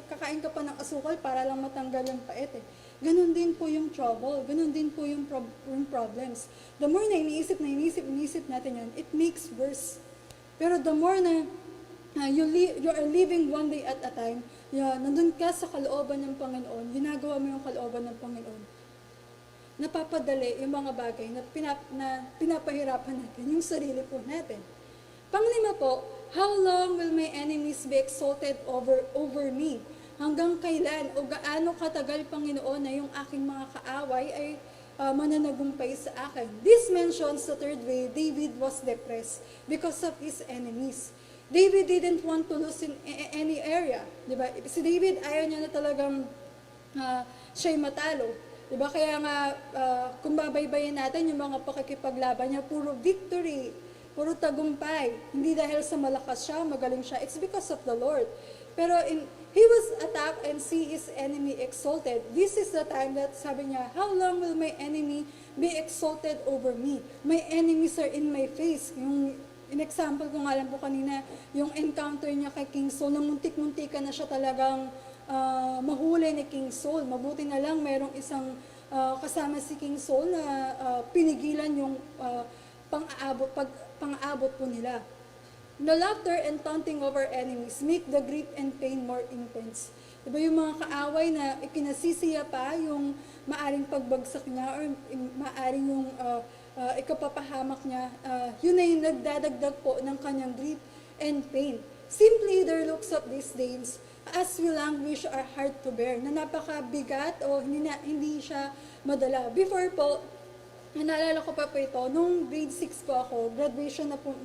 kakain ka pa ng asukal para lang matanggal yung pait Ganon din po yung trouble, ganon din po yung problems. The more na iniisip natin yan, it makes worse. Pero the more na you are living one day at a time, nandun ka sa kalooban ng Panginoon, ginagawa mo yung kalooban ng Panginoon, napapadali yung mga bagay na pinapahirapan natin, yung sarili po natin. Panglima po, how long will my enemies be exalted over me? Hanggang kailan o gaano katagal, Panginoon, na yung aking mga kaaway ay mananagumpay sa akin? This mentions the third way, David was depressed because of his enemies. David didn't want to lose in any area. Diba? Si David, ayaw niya na talagang siya'y matalo. Diba? Kaya nga, kung babaybayin natin yung mga pakikipaglaban niya, puro victory, puro tagumpay. Hindi dahil sa malakas siya, magaling siya. It's because of the Lord. Pero he was attacked and see his enemy exalted. This is the time that sabi niya, how long will my enemy be exalted over me? My enemies are in my face. Yung in-example ko nga lang po kanina, yung encounter niya kay King Saul, na muntik-muntika na siya talagang mahuli ni King Saul. Mabuti na lang merong isang kasama si King Saul na pinigilan yung pang-aabot po nila. The laughter and taunting of our enemies make the grief and pain more intense. Diba yung mga kaaway na ikinasisiya pa yung maaring pagbagsak niya or maaring yung ikapapahamak niya, yun ay nagdadagdag po ng kanyang grief and pain. Simply their looks of these days, as we languish, are hard to bear, na napakabigat o hindi siya madala. Before po, naalala ko pa po ito, nung grade 6 po ako, graduation na po,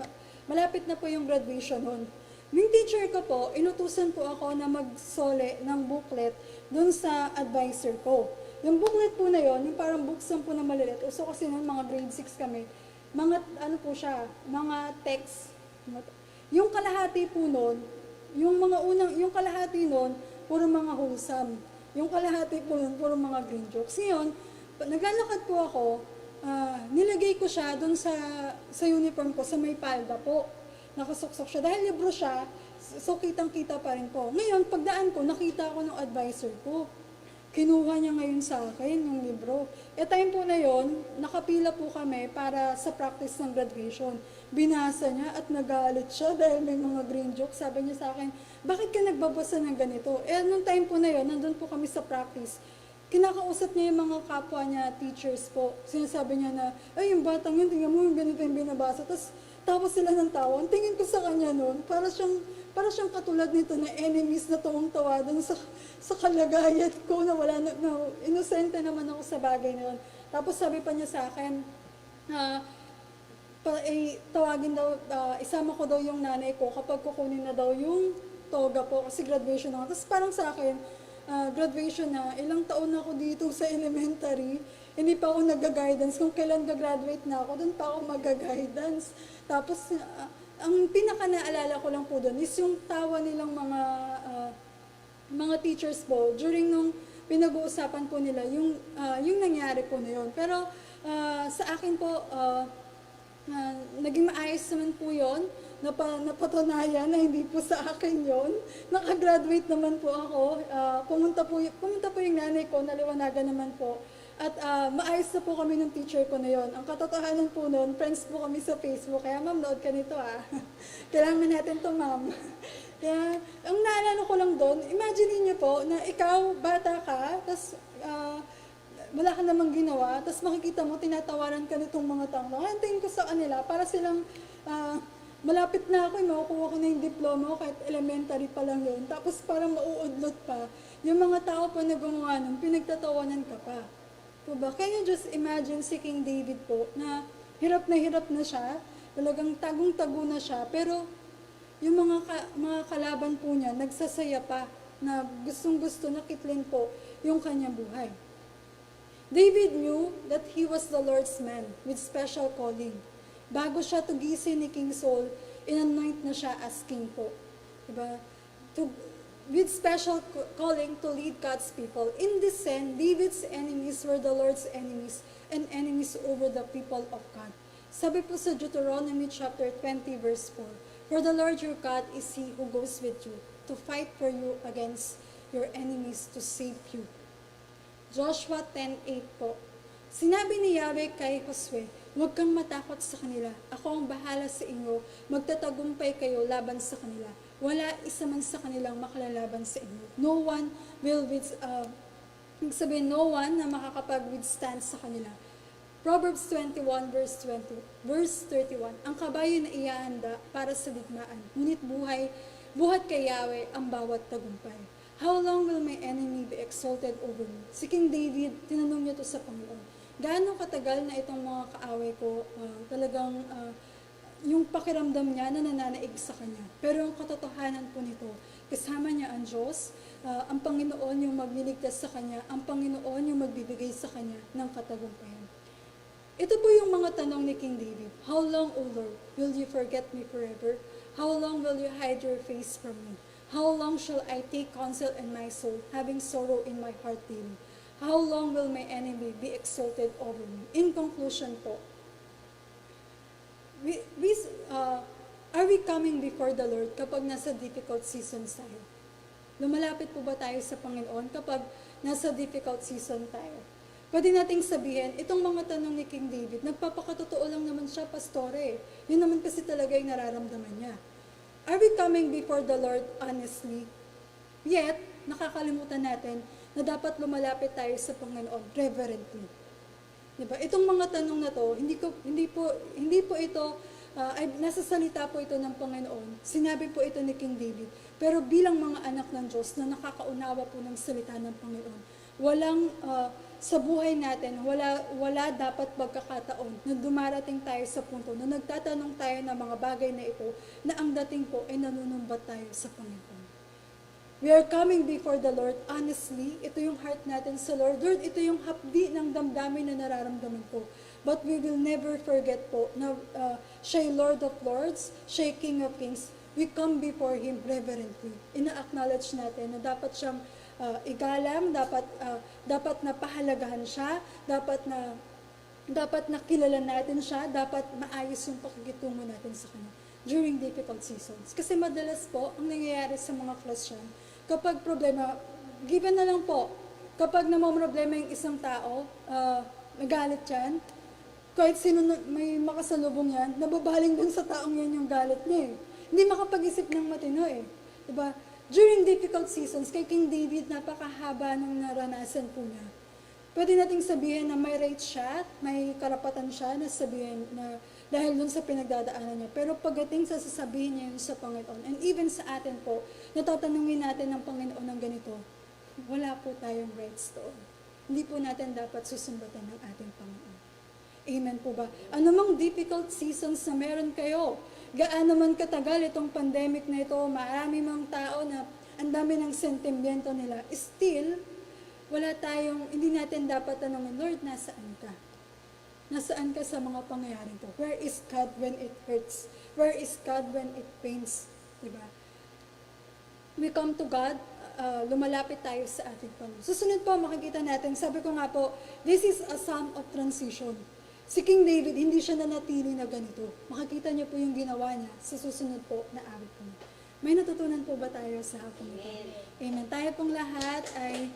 malapit na po yung graduation nun. Yung teacher ko po, inutusan po ako na magsole ng booklet dun sa advisor ko. Yung booklet po na yon, yung parang buksan po na maliit. So kasi noon mga grade 6 kami, mga ano po siya, mga text. Yung kalahati po noon, yung kalahati noon, puro mga wholesome. Yung kalahati po noon, puro mga green jokes. Ngayon, naglalakad po ako, nilagay ko siya doon sa uniform ko, sa may palda po. Nakasuksok siya. Dahil libro siya, so kitang-kita pa rin po. Ngayon, pagdaan ko, nakita ko ng advisor ko. kinuha niya ngayon sa akin yung libro. Time po na yon, nakapila po kami para sa practice ng graduation. Binasa niya at nagalit siya dahil may mga green jokes. Sabi niya sa akin, bakit ka nagbabasa ng ganito? Nung time po na yon, nandun po kami sa practice. Kinakausap niya yung mga kapwa niya, teachers po. Sinasabi niya na, ay, yung batang yun, tingnan mo yung ganito yung binabasa. Tapos sila ng tawa. Ang tingin ko sa kanya noon, para siyang katulad nito na enemies na tuwang-tawa dun sa kalagayan ko na wala na, inosente naman ako sa bagay na yun. Tapos sabi pa niya sa akin, tawagin daw, isama ko daw yung nanay ko kapag kukunin na daw yung toga po kasi graduation na. Tapos parang sa akin, graduation na, ilang taon na ako dito sa elementary, hindi pa ako nag-guidance. Kung kailan gagraduate na ako, doon pa ako mag-guidance. Tapos, ang pinaka-naalala ko lang po doon is yung tawa nilang mga teachers po during nung pinag-uusapan po nila yung nangyari po na yun. Pero sa akin po, naging maayos naman po yun. Napatunayan na hindi po sa akin yon. Nakagraduate naman po ako. Pumunta po yung nanay ko, naliwanagan naman po. At maayos na po kami ng teacher ko na yon. Ang katotohanan po noon, friends po kami sa Facebook. Kaya ma'am, nood ka nito Kailangan natin to ma'am. Kaya, ang naalala ko lang doon, imagine niyo po na ikaw, bata ka, tapos wala ka namang ginawa, tapos makikita mo, tinatawanan ka nitong mga tao. Ang tingin ko sa kanila, para silang malapit na ako, makukuha ko na yung diploma ko, kahit elementary pa lang yun. Tapos parang mauudlot pa. Yung mga tao pa na gumawa nun, pinagtatawanan ka pa. Diba? Can you just imagine si King David po, na hirap na siya, talagang tagong-tago na siya, pero yung mga kalaban po niya, nagsasaya pa, na gustong-gusto na kitlin po yung kanyang buhay. David knew that he was the Lord's man with special calling. Bago siya tugisin ni King Saul, in-anoint na siya as king po. Diba? With special calling to lead God's people. In this sense, David's enemies were the Lord's enemies and enemies over the people of God. Sabi po sa Deuteronomy chapter 20 verse 4, for the Lord your God is He who goes with you to fight for you against your enemies to save you. Joshua 10:8 po. Sinabi ni Yahweh kay Josue, huwag kang matakot sa kanila. Ako ang bahala sa inyo. Magtatagumpay kayo laban sa kanila. Wala isa man sa kanilang makalalaban sa inyo. No one na makakapag-withstand sa kanila. Proverbs 21 verse 31. Ang kabayo na iahanda para sa digmaan. Ngunit buhat kay Yahweh ang bawat tagumpay. How long will my enemy be exalted over me? Si King David, tinanong niya to sa Panginoon. Gaano katagal na itong mga kaaway ko, yung pakiramdam niya na nananaig sa kanya. Pero ang katotohanan po nito, kasama niya ang Diyos, ang Panginoon yung magliligtas sa kanya, ang Panginoon yung magbibigay sa kanya ng katagumpayan. Ito po yung mga tanong ni King David. How long, O Lord, will you forget me forever? How long will you hide your face from me? How long shall I take counsel in my soul, having sorrow in my heart daily? How long will my enemy be exalted over me? In conclusion po, are we coming before the Lord kapag nasa difficult seasons tayo? Lumalapit po ba tayo sa Panginoon kapag nasa difficult season tayo? Pwede nating sabihin, itong mga tanong ni King David, nagpapakatotoo lang naman siya, pastore. Yun naman kasi talaga yung nararamdaman niya. Are we coming before the Lord honestly? Yet, nakakalimutan natin na dapat lumalapit tayo sa Panginoon reverently. Diba? Itong mga tanong na to, hindi po ito, nasa salita po ito ng Panginoon. Sinabi po ito ni King David. Pero bilang mga anak ng Diyos na nakakaunawa po ng salita ng Panginoon, sa buhay natin, wala dapat pagkakataon na dumarating tayo sa punto na nagtatanong tayo ng mga bagay na ito na ang dating po ay nanunumbat tayo sa Panginoon. We are coming before the Lord honestly. Ito yung heart natin sa Lord. Lord, ito yung hapdi ng damdamin na nararamdaman ko. But we will never forget po na siya Lord of Lords, siya King of Kings. We come before Him reverently. Ina-acknowledge natin na dapat siyang igalang, dapat na pahalagahan siya, dapat na kilala natin siya, dapat maayos yung pakikitungo natin sa Kanya during difficult seasons. Kasi madalas po, ang nangyayari sa mga Christian, kapag problema, given na lang po, Kapag namomroblema yung isang tao, nagalit yan, kahit sino may makasalubong yan, nababaling dun sa taong yan yung galit niya eh. Hindi makapag-isip ng matino eh. Diba? During difficult seasons, kay King David, napakahaba ng naranasan po niya. Pwede nating sabihin na may right siya, may karapatan siya na sabihin na dahil dun sa pinagdadaanan niya. Pero pagdating sa sasabihin niya yun sa Panginoon, and even sa atin po, natatanungin natin ng Panginoon ng ganito, wala po tayong rights doon. Hindi po natin dapat susumbatan ng ating Panginoon. Amen po ba? Anumang difficult seasons na meron kayo, gaano man katagal itong pandemic na ito, marami mang tao na ang dami ng sentimiento nila, still, hindi natin dapat tanongin, Lord, nasaan ka? Nasaan ka sa mga pangyayaring to? Where is God when it hurts? Where is God when it pains? Diba? We come to God, lumalapit tayo sa ating Panginoon. Susunod po, makikita natin, sabi ko nga po, this is a psalm of transition. Si King David, hindi siya nanatili na ganito. Makikita niyo po yung ginawa niya sa susunod po na awit po. May natutunan po ba tayo sa hapon ito? Amen. Tayo pong lahat ay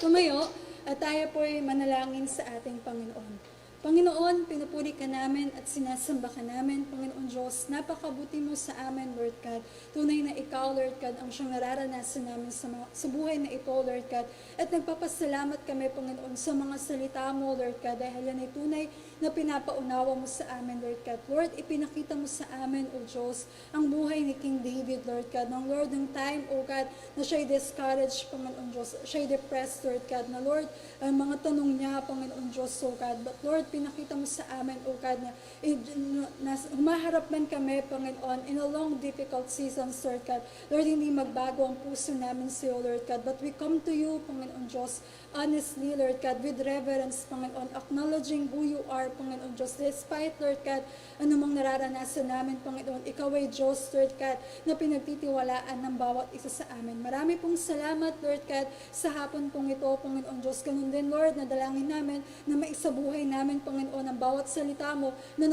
tumayo at tayo po ay manalangin sa ating Panginoon. Panginoon, pinupuri ka namin at sinasamba ka namin, Panginoon Diyos. Napakabuti mo sa amin, Lord God. Tunay na ikaw, Lord God, ang siyang nararanasan namin sa buhay na ito, Lord God. At nagpapasalamat kami, Panginoon, sa mga salita mo, Lord God, dahil yan ay tunay na pinapaunawa mo sa amin, Lord God. Lord, ipinakita mo sa amin, O Diyos, ang buhay ni King David, Lord God. Ng Lord, ng time, O God, na siya'y discouraged, Panginoon Diyos. Siya'y depressed, Lord God. Na Lord, ang mga tanong niya, Panginoon Diyos, O God. But Lord, pinakita mo sa amin, O God, na humaharap man kami, Panginoon, in a long, difficult season, Lord God. Lord, hindi magbago ang puso namin sa iyo, Lord God. But we come to you, Panginoon Diyos, honestly, Lord God, with reverence, Panginoon, acknowledging who you are, Panginoon Diyos. Despite, Lord God, anumang nararanasan namin, Panginoon, ikaw ay Diyos, Lord God, na pinagtitiwalaan ng bawat isa sa amin. Marami pong salamat, Lord God, sa hapon pong ito, Panginoon Diyos. Ganun din, Lord, nadalangin namin na maisabuhay namin, Panginoon, ang bawat salita mo na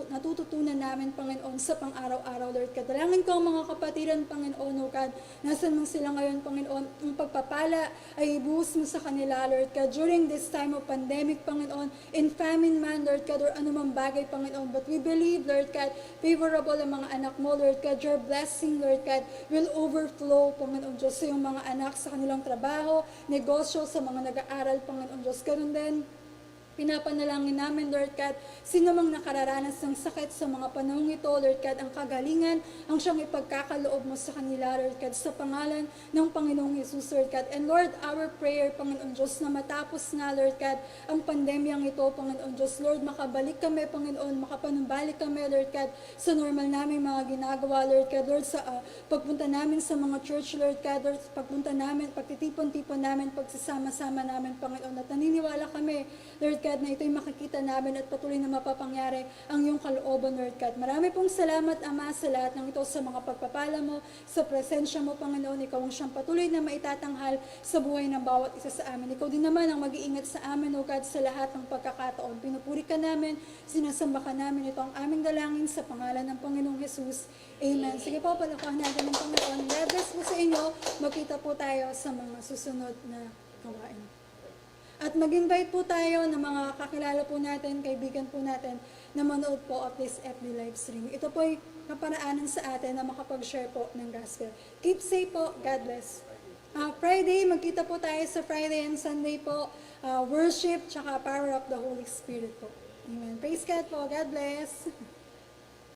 natututunan namin, Panginoon, sa pang-araw-araw, Lord God. Dalangin ko ang mga kapatiran, Panginoon, O God, nasan man sila ngayon, Panginoon, ang pagpapala ay ibuhos mo sa kanila, Lord God, during this time of pandemic, Panginoon, in famine man, Lord God, or anumang bagay, Panginoon. But we believe, Lord God, favorable ang mga anak mo, Lord God, your blessing, Lord God, will overflow, Panginoon Diyos, sa iyong mga anak, sa kanilang trabaho, negosyo, sa mga nag-aaral, Panginoon Diyos. Ganun din, pinapanalangin namin, Lord God, sino mang nakararanas ng sakit sa mga panahong ito, Lord God, ang kagalingan, ang siyang ipagkakaloob mo sa kanila, Lord God, sa pangalan ng Panginoong Jesus, Lord God. And Lord, our prayer, Panginoon Diyos, na matapos na, Lord God, ang pandemyang ito, Panginoon Diyos, Lord, makabalik kami, Panginoon, makapanumbalik kami, Lord God, sa normal naming mga ginagawa, Lord God, Lord, sa pagpunta namin sa mga church, Lord God, Lord, pagpunta namin, pagtitipon-tipon namin, pagsasama-sama namin, Panginoon, at naniniwala kami, Lord God, na ito'y makikita namin at patuloy na mapapangyari ang iyong kalooban, Lord God. Marami pong salamat, Ama, sa lahat ng ito, sa mga pagpapala mo, sa presensya mo, Panginoon. Ikaw ang siyang patuloy na maitatanghal sa buhay ng bawat isa sa amin. Ikaw din naman ang mag-iingat sa amin, O God, sa lahat ng pagkakataon. Pinupuri ka namin, sinasamba ka namin. Ito ang aming dalangin sa pangalan ng Panginoong Jesus. Amen. Sige po, palakpakan natin ng Panginoon. God bless po sa inyo. Magkita po tayo sa mga susunod na gawain. At mag-invite po tayo ng mga kakilala po natin, kaibigan po natin, na manood po of this FB live stream. Ito po ay kaparaanan sa atin na makapag-share po ng gospel. Keep safe po. God bless. Friday, magkita po tayo sa Friday and Sunday po. Worship, tsaka power of the Holy Spirit po. Amen. Praise God po. God bless.